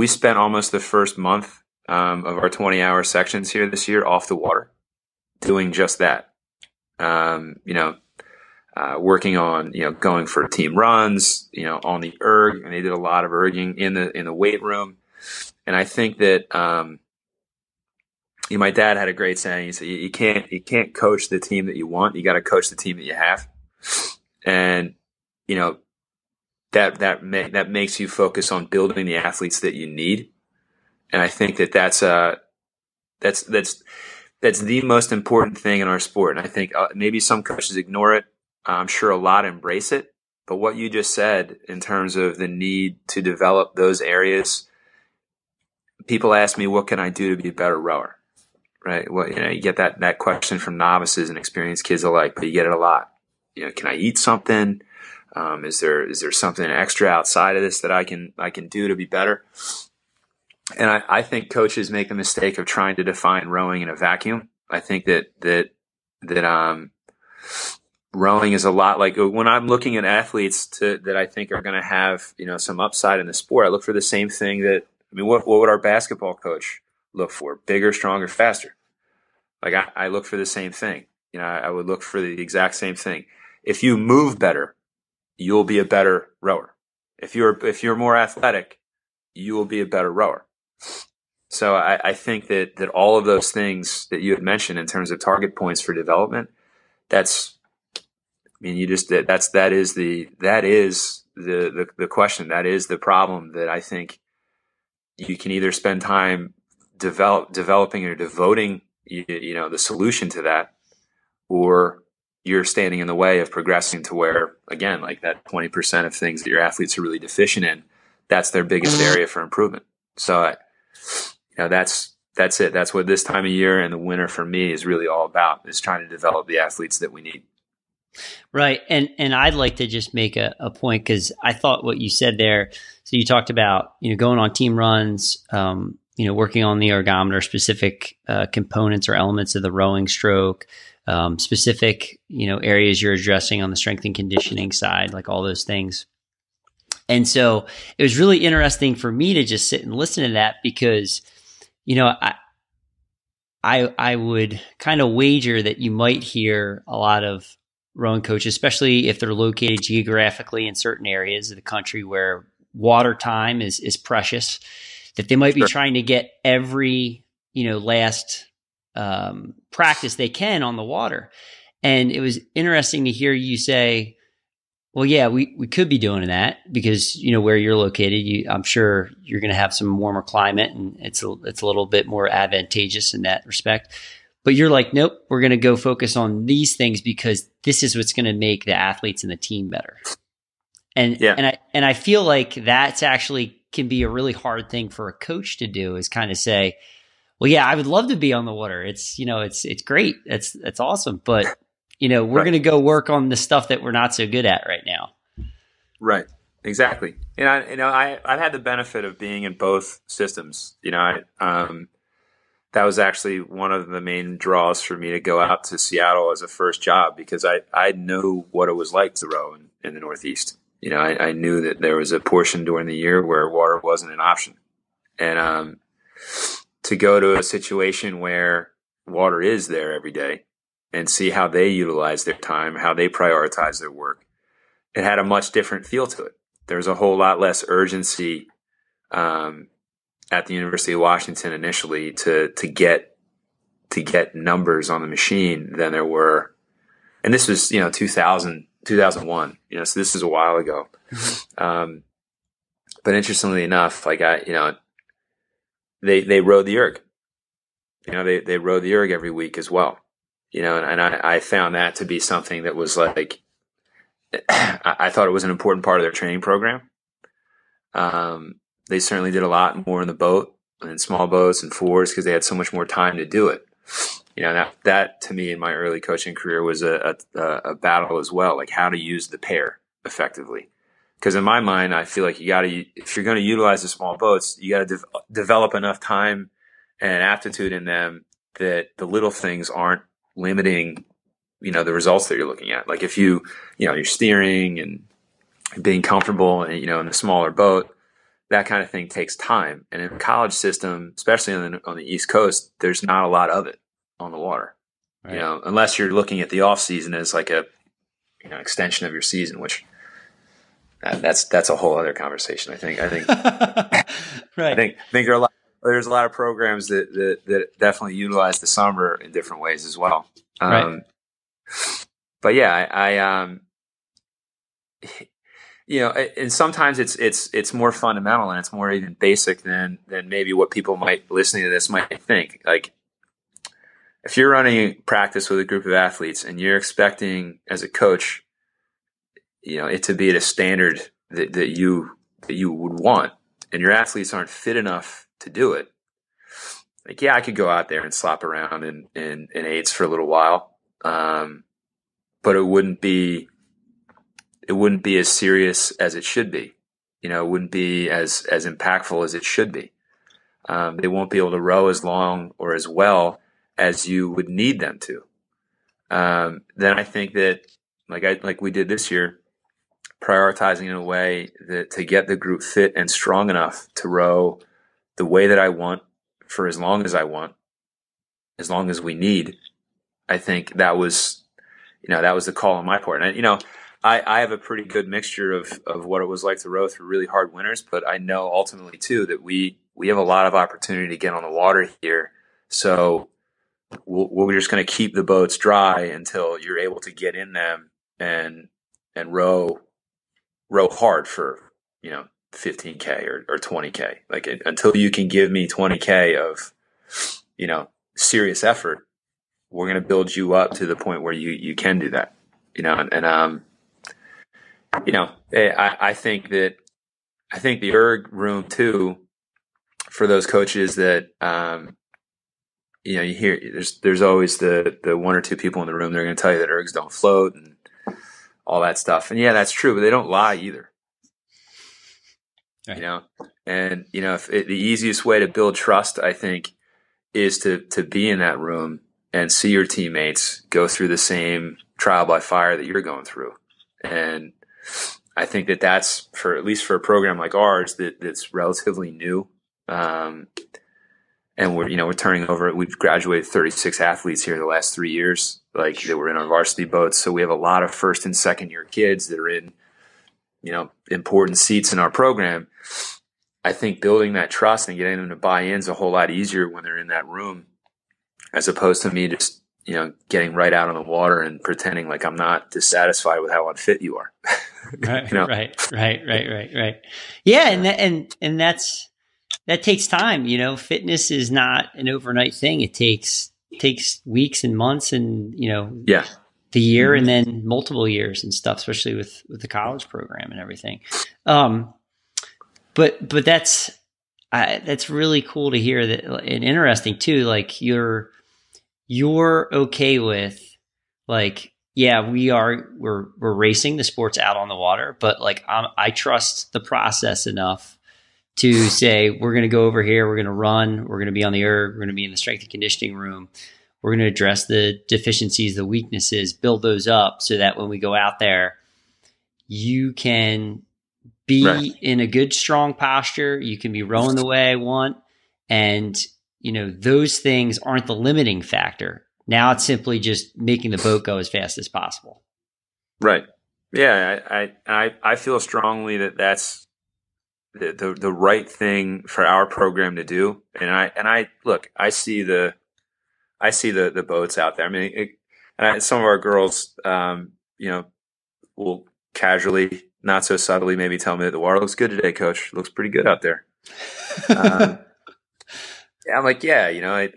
Speaker 3: spent almost the first month of our 20-hour sections here this year off the water doing just that. working on, going for team runs, on the erg, and they did a lot of erging in the weight room. And I think that, my dad had a great saying. He said, you can't coach the team that you want. You got to coach the team that you have. And, that makes you focus on building the athletes that you need. And I think that's the most important thing in our sport. And I think maybe some coaches ignore it. I'm sure a lot embrace it. But what you just said in terms of the need to develop those areas, people ask me, what can I do to be a better rower? Right? Well, you get that question from novices and experienced kids alike, but you get it a lot. Can I eat something? Is there something extra outside of this that I can do to be better? And I think coaches make the mistake of trying to define rowing in a vacuum. I think that rowing is a lot like when I'm looking at athletes that I think are going to have, some upside in the sport. I look for the same thing what would our basketball coach look for? Bigger, stronger, faster. Like I look for the same thing. I would look for the exact same thing. If you move better, you'll be a better rower. If you're more athletic, you will be a better rower. So I think that all of those things that you had mentioned in terms of target points for development, that is the question. That is the problem that I think you can either spend time developing or devoting, the solution to that, or you're standing in the way of progressing to where, again, like that 20% of things that your athletes are really deficient in, that's their biggest area for improvement. So, that's it. That's what this time of year and the winter for me is really all about, is trying to develop the athletes that we need.
Speaker 2: Right. And I'd like to just make a point, because I thought what you said there, so you talked about, going on team runs, working on the ergometer, specific components or elements of the rowing stroke, specific, areas you're addressing on the strength and conditioning side, like all those things. And so it was really interesting for me to just sit and listen to that, because, I would kind of wager that you might hear a lot of rowing coaches, especially if they're located geographically in certain areas of the country where water time is precious, that they might be trying to get every, last practice they can on the water. And it was interesting to hear you say, well, yeah, we could be doing that because, where you're located, I'm sure you're going to have some warmer climate, and it's a little bit more advantageous in that respect. But you're like, nope, we're going to go focus on these things because this is what's going to make the athletes and the team better. And I feel like that's actually can be a really hard thing for a coach to do, is kind of say, well, yeah, I would love to be on the water. It's great. It's awesome. But, we're going to go work on the stuff that we're not so good at right now.
Speaker 3: Right. Exactly. And I've had the benefit of being in both systems. That was actually one of the main draws for me to go out to Seattle as a first job, because I knew what it was like to row in the Northeast. I knew that there was a portion during the year where water wasn't an option. And to go to a situation where water is there every day and see how they utilize their time, how they prioritize their work, it had a much different feel to it. There's a whole lot less urgency at the University of Washington initially to get numbers on the machine than there were. And this was, 2001, so this is a while ago. But interestingly enough, like they rode the erg, they rode the erg every week as well, and I found that to be something that was like, I thought it was an important part of their training program. They certainly did a lot more in the boat and in small boats and fours because they had so much more time to do it. That to me in my early coaching career was a battle as well, like how to use the pair effectively. Because in my mind, I feel like if you're going to utilize the small boats, you got to develop enough time and aptitude in them that the little things aren't limiting, the results that you're looking at. Like if you're steering and being comfortable and, in a smaller boat, that kind of thing takes time. And in the college system, especially on the East Coast, there's not a lot of it on the water, right. Unless you're looking at the off season as like a extension of your season, which that's a whole other conversation. I think
Speaker 2: right.
Speaker 3: I think there's a lot of programs that definitely utilize the summer in different ways as well.
Speaker 2: Right.
Speaker 3: But yeah, I and sometimes it's more fundamental and it's more even basic than maybe what people listening to this might think. Like, if you're running practice with a group of athletes and you're expecting as a coach, it to be at a standard that you would want, and your athletes aren't fit enough to do it. Like, yeah, I could go out there and slop around in eights for a little while. But it wouldn't be as serious as it should be. It wouldn't be as impactful as it should be. They won't be able to row as long or as well as you would need them to. Then I think that, like we did this year, prioritizing in a way that to get the group fit and strong enough to row the way that I want for as long as I want, as long as we need. I think that was the call on my part. And, I have a pretty good mixture of what it was like to row through really hard winters, but I know ultimately too that we have a lot of opportunity to get on the water here. So we're just going to keep the boats dry until you're able to get in them and row hard for, 15K or 20K. Until you can give me 20K of, serious effort, we're going to build you up to the point where you can do that, I think the ERG room too, for those coaches that, you hear there's always the one or two people in the room that are going to tell you that ERGs don't float and all that stuff. And yeah, that's true, but they don't lie either. Right. The easiest way to build trust, I think, is to be in that room and see your teammates go through the same trial by fire that you're going through. And I think that's at least for a program like ours that's relatively new. And we're turning over. We've graduated 36 athletes here the last 3 years, that were in our varsity boats. So we have a lot of first and second year kids that are in, important seats in our program. I think building that trust and getting them to buy in is a whole lot easier when they're in that room, as opposed to me just, getting right out on the water and pretending like I'm not dissatisfied with how unfit you are.
Speaker 2: Right, right. Yeah. And that takes time. Fitness is not an overnight thing. It takes weeks and months and, the year and then multiple years and stuff, especially with the college program and everything. But that's really cool to hear that, and interesting too. Like you're okay with we're racing, the sport's out on the water, but I trust the process enough to say, we're going to go over here, we're going to run, we're going to be on the ERG, we're going to be in the strength and conditioning room. We're going to address the deficiencies, the weaknesses, build those up so that when we go out there, you can be in a good, strong posture. You can be rowing the way I want. And, those things aren't the limiting factor. Now it's simply just making the boat go as fast as possible. Right.
Speaker 3: Yeah. I feel strongly that that's the right thing for our program to do. And I look, I see the boats out there. I mean, some of our girls, will casually, not so subtly, maybe tell me that the water looks good today, coach. It looks pretty good out there. I'm like, yeah,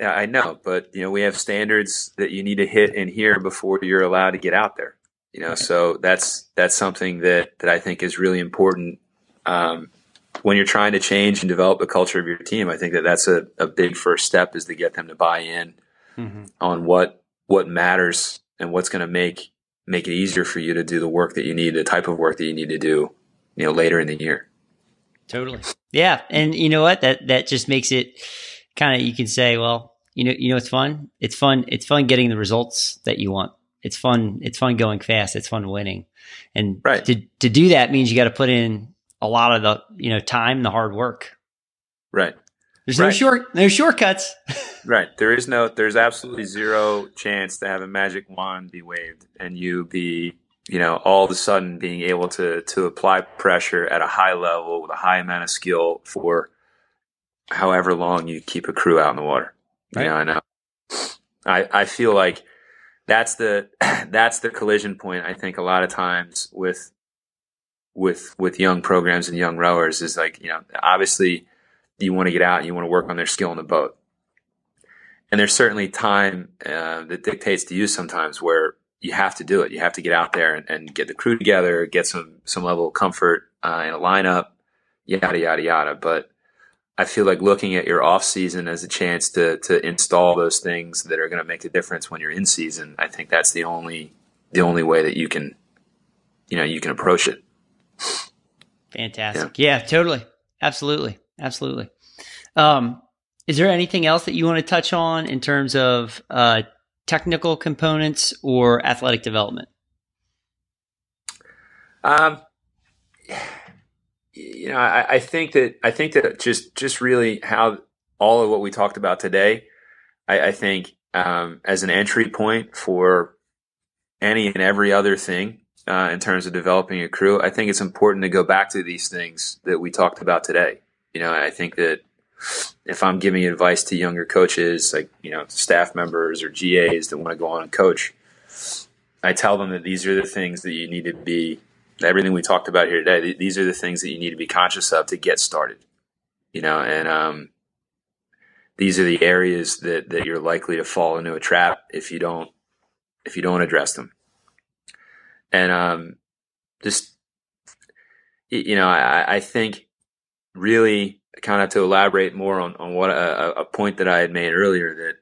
Speaker 3: I know, but we have standards that you need to hit in here before you're allowed to get out there. So that's something that I think is really important. When you're trying to change and develop the culture of your team, I think that's a big first step, is to get them to buy in on what matters and what's going to make it easier for you to do the work that you need, the type of work that you need to do, later in the year.
Speaker 2: Totally. Yeah. And you know what, that just makes it kind of, you can say, well, it's fun. It's fun getting the results that you want. It's fun going fast. It's fun winning. And to do that means you got to put in a lot of the, time, the hard work.
Speaker 3: Right.
Speaker 2: There's no shortcuts.
Speaker 3: Right. There's absolutely zero chance to have a magic wand be waved and you be, all of a sudden being able to apply pressure at a high level with a high amount of skill for however long you keep a crew out in the water.
Speaker 2: Right.
Speaker 3: I know. I feel like that's the collision point. I think a lot of times with young programs and young rowers is like, obviously you want to get out and you want to work on their skill on the boat. And there's certainly time that dictates to you sometimes where you have to do it. You have to get out there and get the crew together, get some level of comfort in a lineup, yada, yada, yada. But I feel like looking at your off season as a chance to install those things that are going to make a difference when you're in season, I think that's the only way that you can approach it.
Speaker 2: Fantastic. Yeah, totally. Absolutely. Is there anything else that you want to touch on in terms of technical components or athletic development?
Speaker 3: I think that just really how all of what we talked about today, I think as an entry point for any and every other thing in terms of developing a crew, I think it's important to go back to these things that we talked about today. I think that if I'm giving advice to younger coaches, like, staff members or GAs that want to go on and coach, I tell them that these are the things that you need to be, everything we talked about here today, these are the things that you need to be conscious of to get started, and these are the areas that you're likely to fall into a trap if you don't address them. And I think really kind of to elaborate more on what a point that I had made earlier, that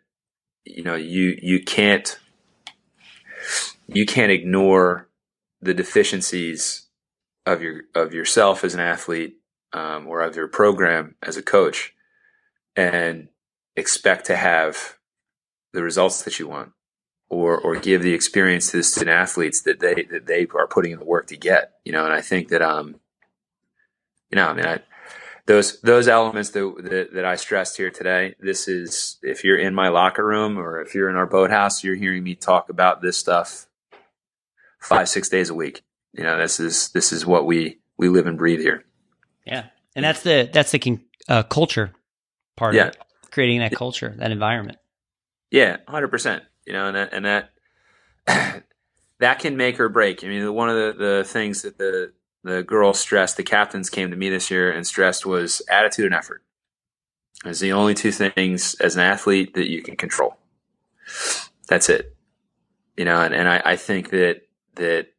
Speaker 3: you can't ignore the deficiencies of yourself as an athlete or of your program as a coach and expect to have the results that you want or give the experience to the student athletes that they are putting in the work to get. And I think that those elements that I stressed here today, this is, if you're in my locker room or if you're in our boathouse, you're hearing me talk about this stuff 5-6 days a week. This is what we live and breathe here. Yeah.
Speaker 2: And that's the culture part of it, creating that culture, that environment.
Speaker 3: Yeah, 100%. And that can make or break. One of the things that the girls stressed, the captains came to me this year and stressed, was attitude and effort. It's the only two things as an athlete that you can control. That's it. And I think that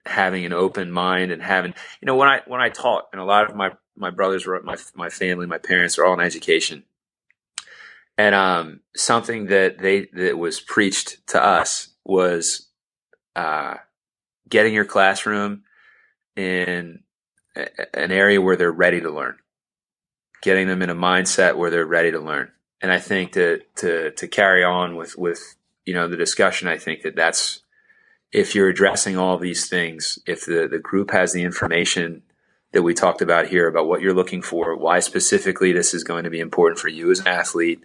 Speaker 3: having an open mind and having, when I taught, and a lot of my brothers were, my family, my parents are all in education. And something that was preached to us was getting your classroom in an area where they're ready to learn, getting them in a mindset where they're ready to learn. And I think to carry on with the discussion, I think that's, if you're addressing all these things, if the group has the information that we talked about here about what you're looking for, why specifically this is going to be important for you as an athlete,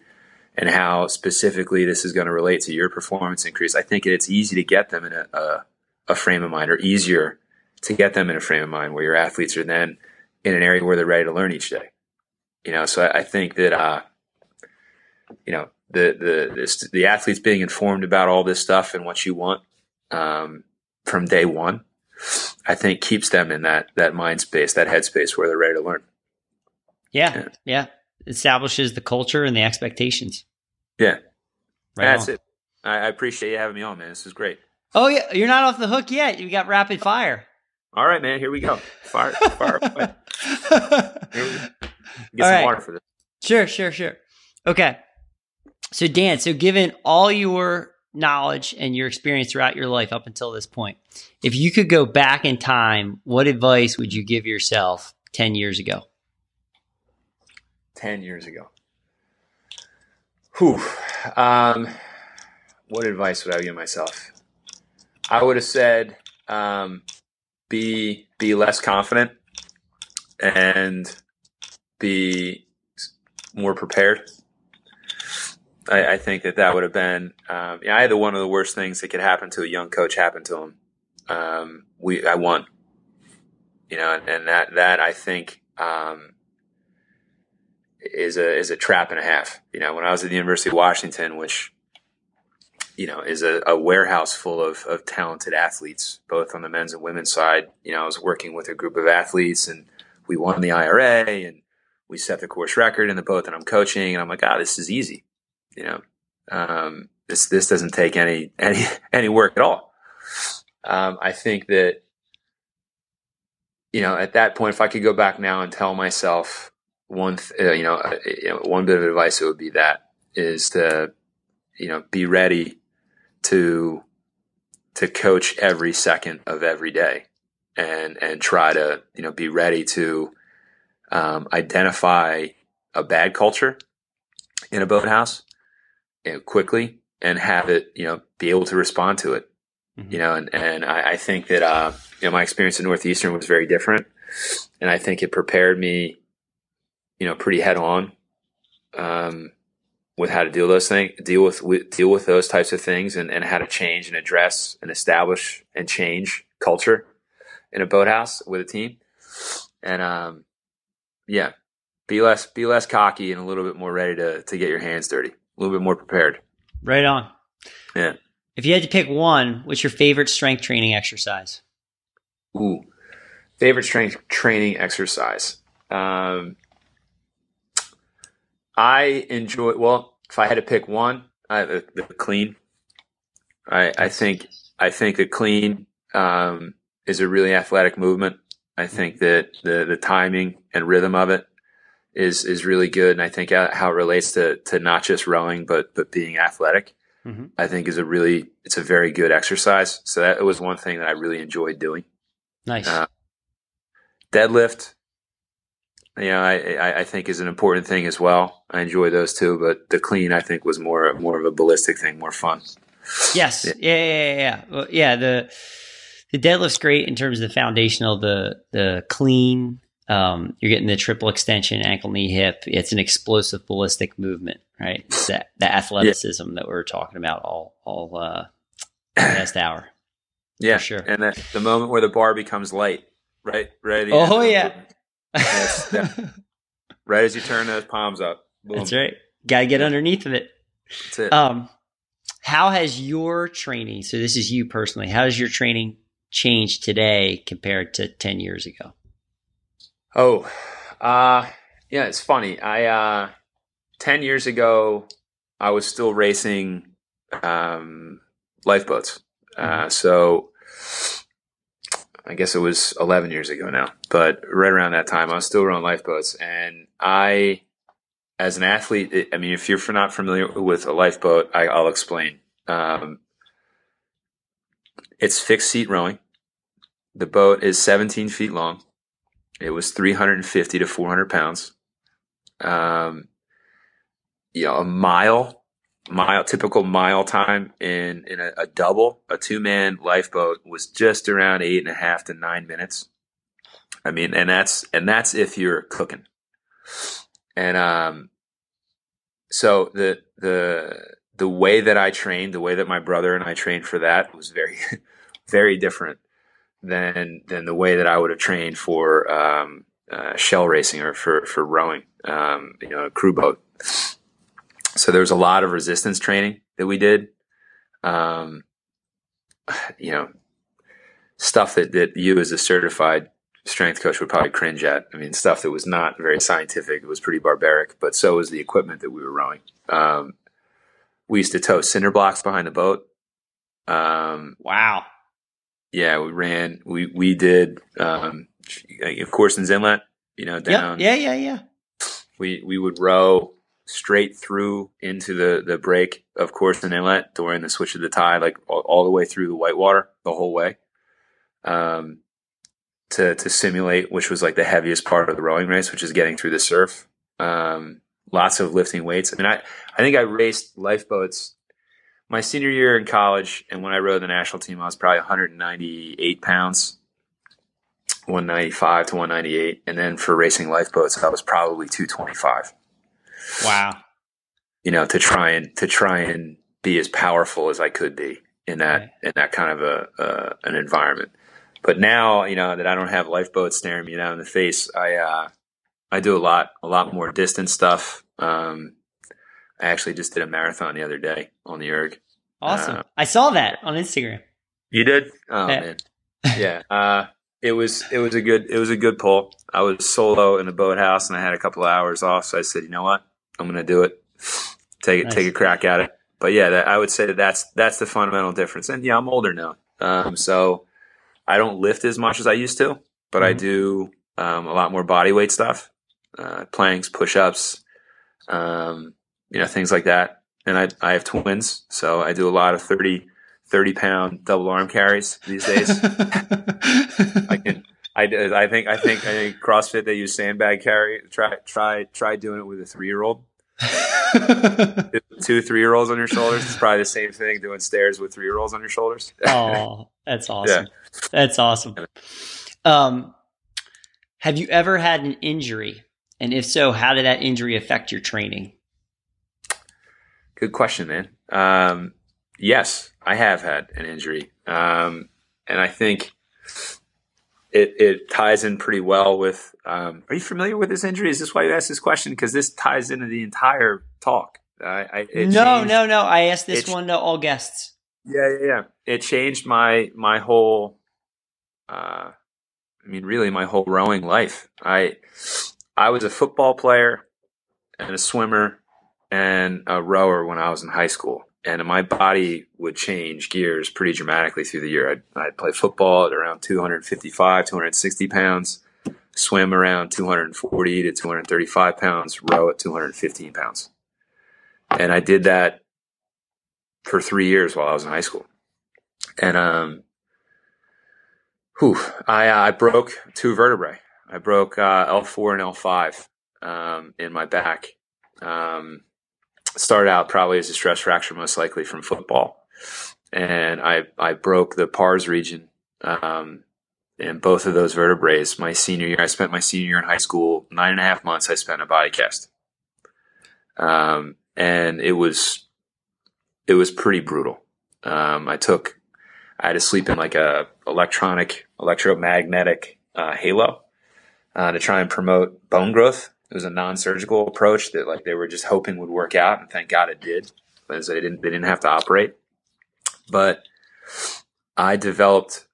Speaker 3: and how specifically this is going to relate to your performance increase, I think it's easy to get them in a frame of mind, or easier to get them in a frame of mind where your athletes are then in an area where they're ready to learn each day. So I think that, the athletes being informed about all this stuff and what you want from day one, I think keeps them in that mind space, that headspace where they're ready to learn.
Speaker 2: Yeah. Establishes the culture and the expectations.
Speaker 3: Yeah.
Speaker 2: Right.
Speaker 3: That's it. I appreciate you having me on, man. This is great.
Speaker 2: Oh yeah. You're not off the hook yet. You got rapid fire.
Speaker 3: All right, man. Here we go. Fire away. Get some water for this.
Speaker 2: Sure. Okay. So Dan, given all your knowledge and your experience throughout your life up until this point, if you could go back in time, what advice would you give yourself 10 years ago?
Speaker 3: 10 years ago. What advice would I give myself? I would have said, be less confident and be more prepared. I think that would have been, either one of the worst things that could happen to a young coach happened to him I won, and that I think, is a trap and a half. When I was at the University of Washington, which, is a warehouse full of talented athletes, both on the men's and women's side. I was working with a group of athletes, and we won the IRA, and we set the course record in the boat that I'm coaching. And I'm like, this is easy. This doesn't take any work at all. I think that, at that point, if I could go back now and tell myself one bit of advice, it would be that is to, be ready to coach every second of every day, and try to, be ready to identify a bad culture in a boathouse, quickly, and have it, be able to respond to it. Mm-hmm. And I think that, my experience at Northeastern was very different. And I think it prepared me, pretty head on, with how to deal with those types of things, and how to change and address and establish and change culture in a boathouse with a team. And, be less cocky and a little bit more ready to get your hands dirty, a little bit more prepared.
Speaker 2: Right on.
Speaker 3: Yeah.
Speaker 2: If you had to pick one, what's your favorite strength training exercise?
Speaker 3: Ooh, favorite strength training exercise. I enjoy, if I had to pick one, the clean. I think the clean, is a really athletic movement. I think that the timing and rhythm of it is really good. And I think how it relates to not just rowing, but being athletic, mm-hmm. I think it's a very good exercise. So that was one thing that I really enjoyed doing.
Speaker 2: Nice.
Speaker 3: Deadlift, I think is an important thing as well. I enjoy those too, but the clean, I think, was more of a ballistic thing, more fun.
Speaker 2: Yes. Yeah. Well, yeah. The deadlift's great in terms of the foundational, the clean. You're getting the triple extension, ankle, knee, hip. It's an explosive ballistic movement, right? It's the athleticism that we're talking about all last hour.
Speaker 3: Yeah,
Speaker 2: for sure.
Speaker 3: And the moment where the bar becomes light, right? Right.
Speaker 2: Oh yeah.
Speaker 3: Right as you turn those palms up. Boom.
Speaker 2: That's right. Got to get underneath of it.
Speaker 3: That's it.
Speaker 2: How has your training? So this is you personally. How has your training changed today compared to 10 years ago?
Speaker 3: Oh, yeah, it's funny. 10 years ago, I was still racing, lifeboats. So I guess it was 11 years ago now, but right around that time, I was still rowing lifeboats. And as an athlete, if you're not familiar with a lifeboat, I'll explain. It's fixed seat rowing. The boat is 17 feet long. It was 350 to 400 pounds. A typical mile time in a double, a 2-man lifeboat was just around 8.5 to 9 minutes. And that's if you're cooking. And, so the way that I trained, the way that my brother and I trained for that was very, very different than the way that I would have trained for shell racing or for rowing, a crew boat. So there was a lot of resistance training that we did, stuff that you as a certified strength coach would probably cringe at. Stuff that was not very scientific. It was pretty barbaric, but so was the equipment that we were rowing. We used to tow cinder blocks behind the boat.
Speaker 2: Wow.
Speaker 3: Yeah, we did, of course, in Inlet, down.
Speaker 2: Yeah.
Speaker 3: We would row straight through into the break, of course, in Inlet during the switch of the tide, like all the way through the whitewater, the whole way, to simulate, which was like the heaviest part of the rowing race, which is getting through the surf. Lots of lifting weights. I think I raced lifeboats my senior year in college, and when I rowed the national team, I was probably 198 pounds, 195 to 198. And then for racing lifeboats, I was probably 225.
Speaker 2: Wow.
Speaker 3: To try and be as powerful as I could be. in that kind of an environment. But now, that I don't have lifeboats staring me down in the face, I do a lot more distance stuff. I actually just did a marathon the other day on the EARC.
Speaker 2: Awesome. I saw that on Instagram.
Speaker 3: You did? Oh man. Yeah. It was a good pull. I was solo in the boathouse and I had a couple of hours off. So I said, you know what? I'm going to do it. Take a crack at it. But yeah, I would say that's the fundamental difference. And yeah, I'm older now. So I don't lift as much as I used to, but I do a lot more body weight stuff, planks, push-ups, things like that. And I have twins, so I do a lot of 30-pound double arm carries these days. I think CrossFit, they use sandbag carry. Try doing it with a 3-year-old. 2 3-year-olds on your shoulders. It's probably the same thing doing stairs with 3-year-olds on your shoulders.
Speaker 2: Oh, that's awesome.
Speaker 3: Yeah.
Speaker 2: That's awesome. Have you ever had an injury? And if so, how did that injury affect your training?
Speaker 3: Good question, man. Yes, I have had an injury. And I think it ties in pretty well with, are you familiar with this injury? Is this why you asked this question? Because this ties into the entire talk.
Speaker 2: No. I asked this one to all guests.
Speaker 3: Yeah. It changed my whole, really my whole rowing life. I was a football player and a swimmer and a rower when I was in high school. And my body would change gears pretty dramatically through the year. I'd play football at around 255, 260 pounds, swim around 240 to 235 pounds, row at 215 pounds. And I did that for 3 years while I was in high school. And I broke 2 vertebrae. I broke L4 and L5 in my back. Started out probably as a stress fracture, most likely from football. And I broke the pars region in both of those vertebrae my senior year. I spent my senior year in high school, 9.5 months I spent in a body cast. And it was pretty brutal. I had to sleep in like a electromagnetic halo to try and promote bone growth. It was a non-surgical approach that like they were just hoping would work out, and thank God it did, because they didn't have to operate. But I developed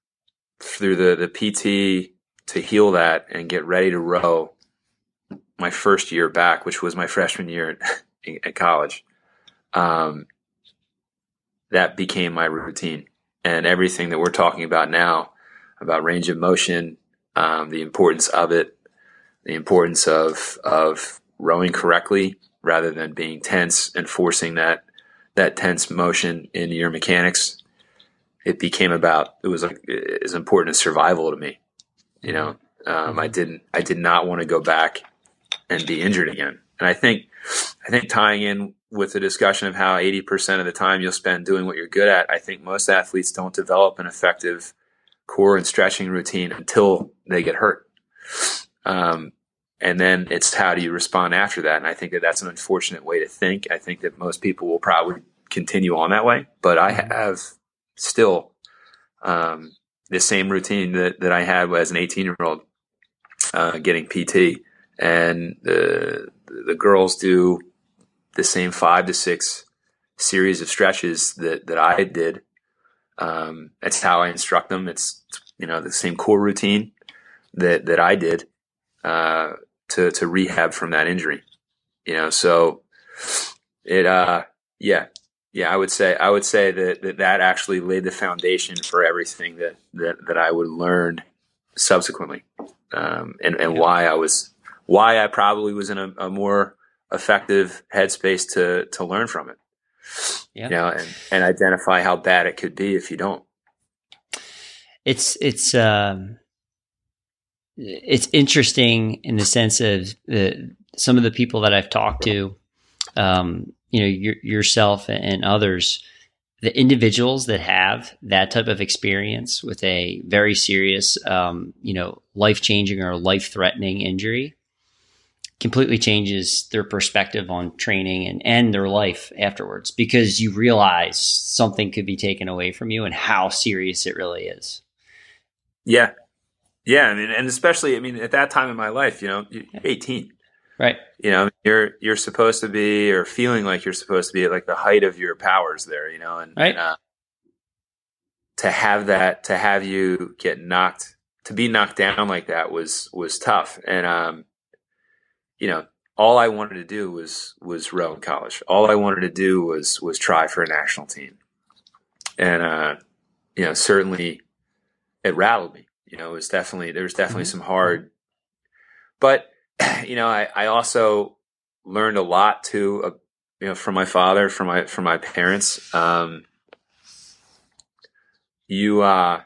Speaker 3: through the PT to heal that and get ready to row my first year back, which was my freshman year at college. That became my routine, and everything that we're talking about now about range of motion, the importance of it, the importance of rowing correctly rather than being tense and forcing that tense motion into your mechanics. It was as important as survival to me. I did not want to go back and be injured again. And I think tying in with the discussion of how 80% of the time you'll spend doing what you're good at, I think most athletes don't develop an effective core and stretching routine until they get hurt. And then it's how do you respond after that? And I think that that's an unfortunate way to think. I think that most people will probably continue on that way, but I have still the same routine that I had as an 18-year-old getting PT. And the girls do the same 5 to 6 series of stretches that I did. That's how I instruct them. It's, the same core routine that I did to rehab from that injury. So it, I would say that actually laid the foundation for everything that I would learn subsequently. And why I probably was in a more effective headspace to learn from it. Yeah. And identify how bad it could be if you don't.
Speaker 2: It's interesting in the sense of some of the people that I've talked to, yourself and others, the individuals that have that type of experience with a very serious, life-changing or life-threatening injury, completely changes their perspective on training and their life afterwards, because you realize something could be taken away from you and how serious it really is.
Speaker 3: Yeah. Yeah. I mean, and especially, I mean, at that time in my life, you're 18,
Speaker 2: right?
Speaker 3: You're supposed to be, or feeling like you're supposed to be at like the height of your powers there, and,
Speaker 2: right.
Speaker 3: To have you be knocked down like that was tough. And, all I wanted to do was row in college. All I wanted to do was try for a national team. And, certainly it rattled me. There was definitely some hard, but, I also learned a lot too, from my father, from my parents. If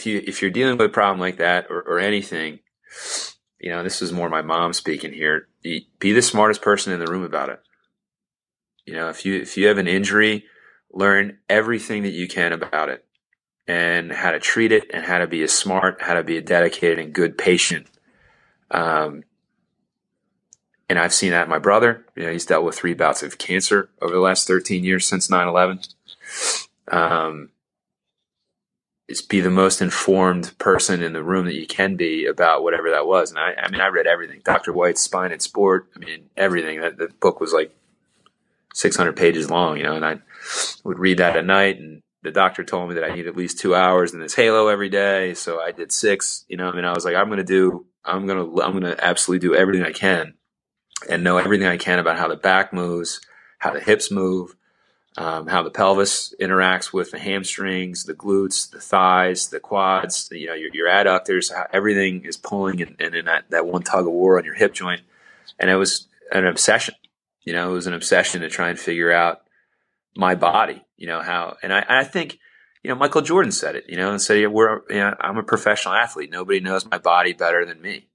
Speaker 3: you're dealing with a problem like that or anything, this is more my mom speaking here. Be the smartest person in the room about it. If you have an injury, learn everything that you can about it and how to treat it and how to be how to be a dedicated and good patient. And I've seen that in my brother. He's dealt with 3 bouts of cancer over the last 13 years since 9/11. Is be the most informed person in the room that you can be about whatever that was. And I read everything. Dr. White's Spine and Sport. I mean, everything. The book was like 600 pages long, and I would read that at night. And the doctor told me that I need at least 2 hours in this halo every day. So I did 6, I was like, I'm going to absolutely do everything I can and know everything I can about how the back moves, how the hips move, how the pelvis interacts with the hamstrings, the glutes, the thighs, the quads, your adductors, how everything is pulling and in that one tug of war on your hip joint. And it was an obsession. It was an obsession to try and figure out my body, how, and I think, Michael Jordan said it, and said, I'm a professional athlete. Nobody knows my body better than me.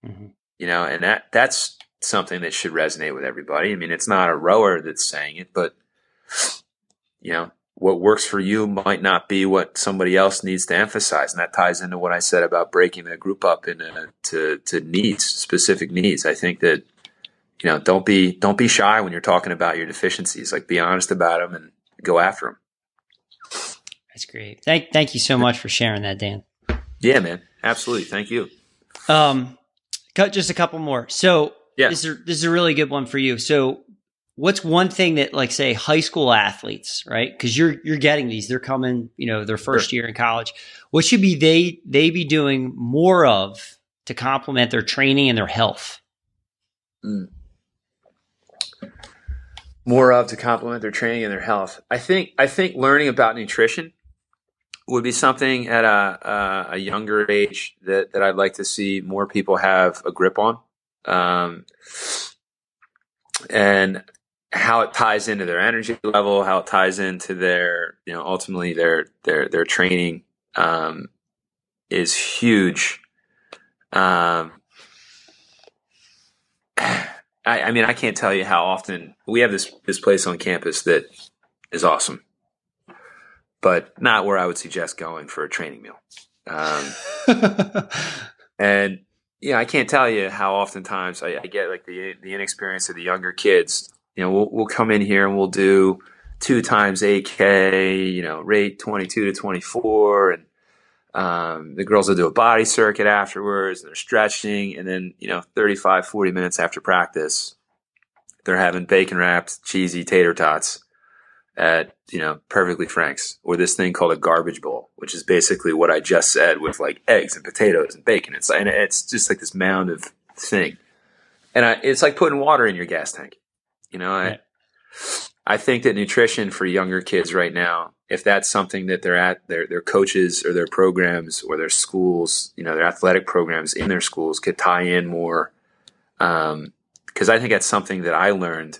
Speaker 3: Mm-hmm. And that's something that should resonate with everybody. I mean, it's not a rower that's saying it, but what works for you might not be what somebody else needs to emphasize. And that ties into what I said about breaking the group up to needs, specific needs. I think that, don't be shy when you're talking about your deficiencies, like be honest about them and go after them.
Speaker 2: That's great. Thank you so much for sharing that, Dan.
Speaker 3: Yeah, man. Absolutely. Thank you.
Speaker 2: Just a couple more. So
Speaker 3: yeah.
Speaker 2: This is a really good one for you. So what's one thing that, like, say, high school athletes, right? Because you're getting these, they're coming, their first year in college. What should be they be doing more of to complement their training and their health?
Speaker 3: More of to complement their training and their health. I think learning about nutrition would be something at a younger age that I'd like to see more people have a grip on, and how it ties into their energy level, how it ties into their, ultimately their training, is huge. I can't tell you how often we have this place on campus that is awesome, but not where I would suggest going for a training meal. And I can't tell you how oftentimes I get like the inexperience of the younger kids. We'll come in here and we'll do 2 times 8K, rate 22 to 24. And the girls will do a body circuit afterwards. And they're stretching. And then, 35, 40 minutes after practice, they're having bacon wrapped cheesy tater tots at, Perfectly Frank's, or this thing called a garbage bowl, which is basically what I just said with like eggs and potatoes and bacon. It's just like this mound of thing. And it's like putting water in your gas tank.
Speaker 2: Right.
Speaker 3: I think that nutrition for younger kids right now, if that's something that they're at, their coaches or their programs or their schools, their athletic programs in their schools could tie in more. Because I think that's something that I learned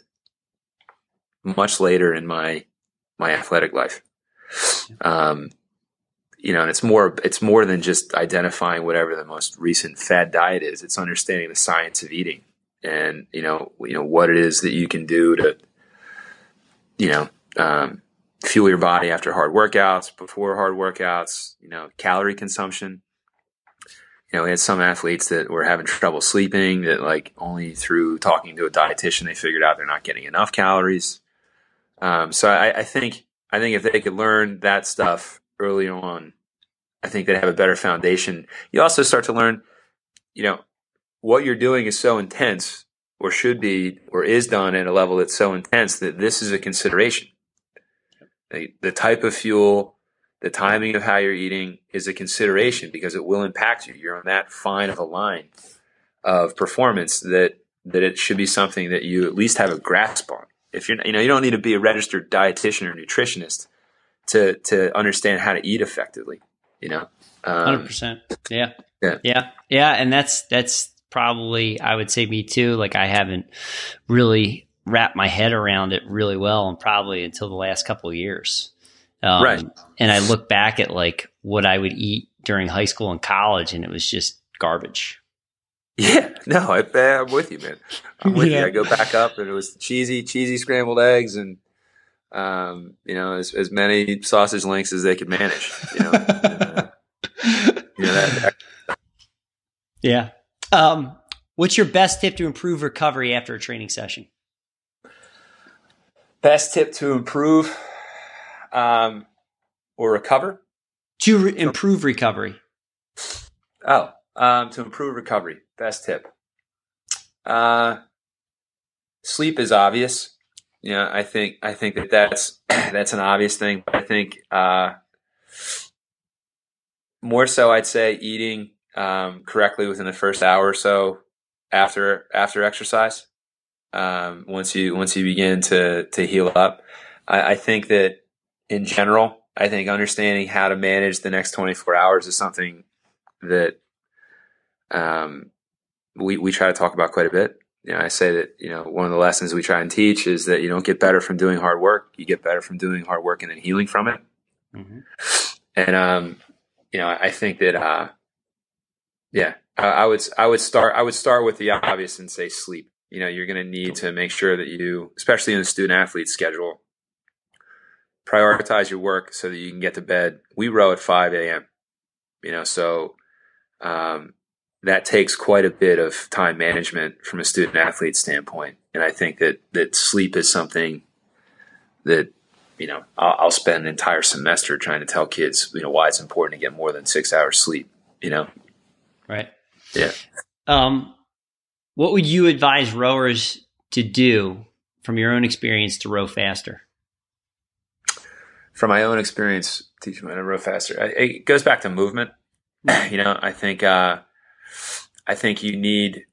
Speaker 3: much later in my athletic life. And it's more than just identifying whatever the most recent fad diet is. It's understanding the science of eating and, what it is that you can do to, fuel your body after hard workouts, before hard workouts, calorie consumption. we had some athletes that were having trouble sleeping, that like only through talking to a dietitian, they figured out they're not getting enough calories. So I think if they could learn that stuff early on, I think they'd have a better foundation. You also start to learn, what you're doing is so intense, or should be, or is done at a level that's so intense that this is a consideration. The type of fuel, the timing of how you're eating is a consideration because it will impact you. You're on that fine of a line of performance that it should be something that you at least have a grasp on. If you don't need to be a registered dietitian or nutritionist to understand how to eat effectively.
Speaker 2: 100%. Yeah. And that's probably, I would say, me too. Like, I haven't really wrapped my head around it really well, and probably until the last couple of years.
Speaker 3: Right.
Speaker 2: And I look back at like what I would eat during high school and college, and it was just garbage.
Speaker 3: Yeah, no, I'm with you, man. I'm with you. I go back up, and it was cheesy scrambled eggs, and as many sausage links as they could manage.
Speaker 2: Yeah. What's your best tip to improve recovery after a training session?
Speaker 3: Best tip to improve or recover?
Speaker 2: To improve recovery.
Speaker 3: To improve recovery. Best tip. Sleep is obvious. I think that's an obvious thing, but I think more so I'd say eating correctly within the first hour or so after exercise. Once you begin to heal up, I think that in general, I think understanding how to manage the next 24 hours is something that we try to talk about quite a bit. I say that, one of the lessons we try and teach is that you don't get better from doing hard work. You get better from doing hard work and then healing from it. Mm-hmm. And, I think that, I would start with the obvious and say sleep. You're going to need to make sure that you, especially in the student athlete schedule, prioritize your work so that you can get to bed. We row at 5 a.m., so, that takes quite a bit of time management from a student athlete standpoint. And I think that sleep is something that, I'll spend an entire semester trying to tell kids, why it's important to get more than 6 hours sleep,
Speaker 2: Right.
Speaker 3: Yeah.
Speaker 2: What would you advise rowers to do from your own experience to row faster?
Speaker 3: From my own experience, teaching me how to row faster, it goes back to movement. I think you need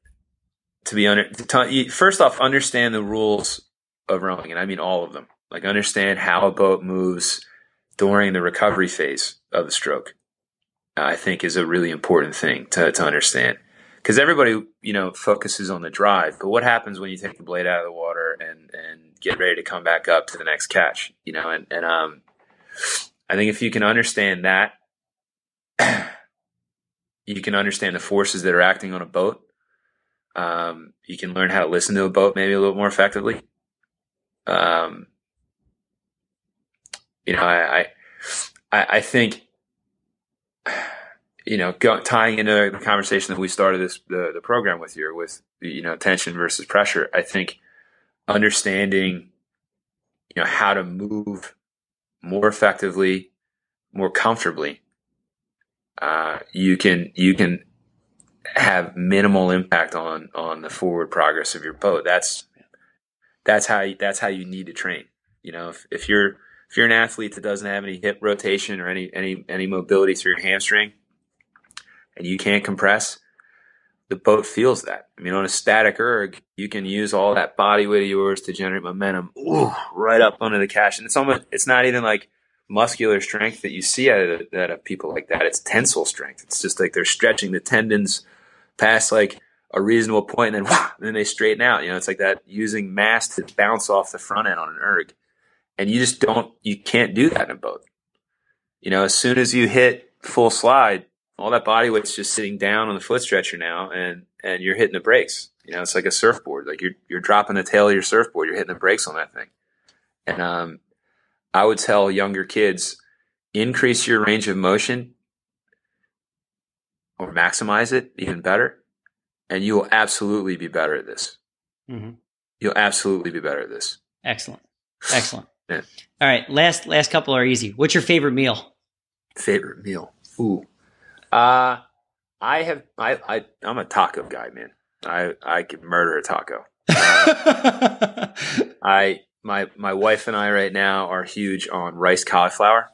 Speaker 3: to be first off, understand the rules of rowing, and I mean all of them. Like, understand how a boat moves during the recovery phase of the stroke. I think is a really important thing to understand, because everybody focuses on the drive, but what happens when you take the blade out of the water and get ready to come back up to the next catch? I think if you can understand that, you can understand the forces that are acting on a boat. You can learn how to listen to a boat maybe a little more effectively. I think, tying into the conversation that we started the program with here, with tension versus pressure, I think understanding how to move more effectively, more comfortably, you can have minimal impact on the forward progress of your boat. That's how you need to train. If you're an athlete that doesn't have any hip rotation or any mobility through your hamstring, and you can't compress, the boat feels that. I mean, on a static erg, you can use all that body weight of yours to generate momentum right up under the catch. And it's not even like muscular strength that you see out of people like that. It's tensile strength. It's just like they're stretching the tendons past like a reasonable point, and then they straighten out. It's like that, using mass to bounce off the front end on an erg. And you can't do that in a boat. As soon as you hit full slide, all that body weight's just sitting down on the foot stretcher now, and you're hitting the brakes. It's like a surfboard. Like you're dropping the tail of your surfboard, you're hitting the brakes on that thing. And I would tell younger kids, increase your range of motion or maximize it even better, and you will absolutely be better at this.
Speaker 2: Mm-hmm.
Speaker 3: You'll absolutely be better at this.
Speaker 2: Excellent.
Speaker 3: Yeah.
Speaker 2: All right. Last couple are easy. What's your favorite meal?
Speaker 3: Favorite meal? Ooh. I'm a taco guy, man. I could murder a taco. My wife and I right now are huge on rice cauliflower.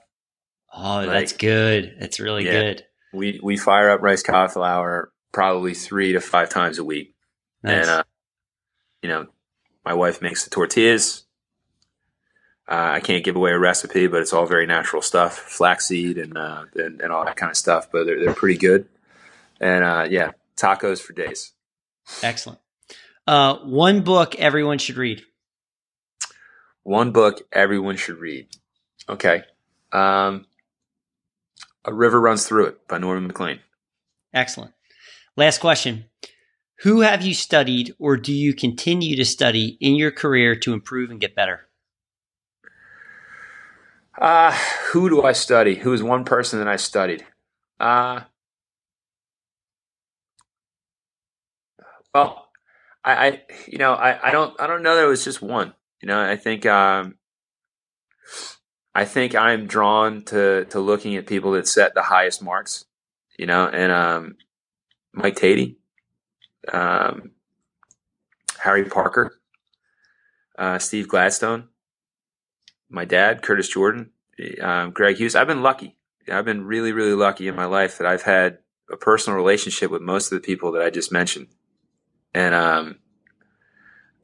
Speaker 2: Oh, that's good. That's really good.
Speaker 3: We fire up rice cauliflower probably 3 to 5 times a week.
Speaker 2: Nice.
Speaker 3: And my wife makes the tortillas. I can't give away a recipe, but it's all very natural stuff, flaxseed and all that kind of stuff. But they're pretty good. And tacos for days.
Speaker 2: Excellent. One book everyone should read.
Speaker 3: One book everyone should read. Okay. A River Runs Through It by Norman MacLean.
Speaker 2: Excellent. Last question. Who have you studied or do you continue to study in your career to improve and get better?
Speaker 3: Who do I study? Who is one person that I studied? Well, I don't know that it was just one. I think I'm drawn to looking at people that set the highest marks. And Mike Tatey, Harry Parker, Steve Gladstone, my dad, Curtis Jordan, Greg Hughes. I've been lucky. I've been really, really lucky in my life that I've had a personal relationship with most of the people that I just mentioned. And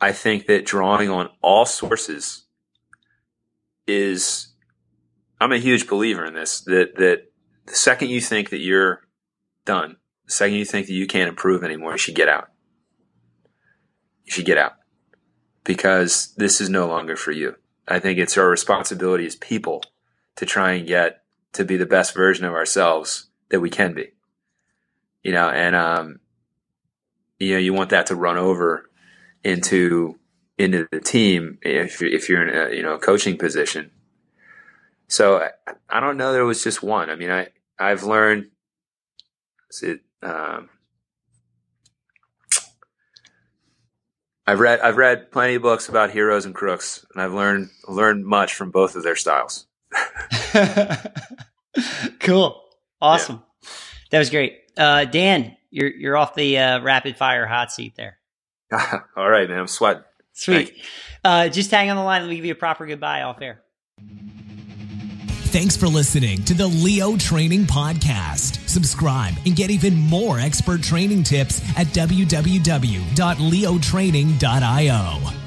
Speaker 3: I think that drawing on all sources I'm a huge believer in this, that the second you think that you're done, the second you think that you can't improve anymore, you should get out. You should get out because this is no longer for you. I think it's our responsibility as people to try and get to be the best version of ourselves that we can be. You want that to run over into the team if you're in a coaching position. So I don't know that it was just one. I mean, I've learned I've read plenty of books about heroes and crooks, and I've learned much from both of their styles.
Speaker 2: Cool. Awesome. Yeah. That was great. Dan, you're off the rapid fire hot seat there.
Speaker 3: All right, man. I'm sweating.
Speaker 2: Sweet. Just hang on the line. Let me give you a proper goodbye off air.
Speaker 1: Thanks for listening to the Leo Training Podcast. Subscribe and get even more expert training tips at www.leotraining.io.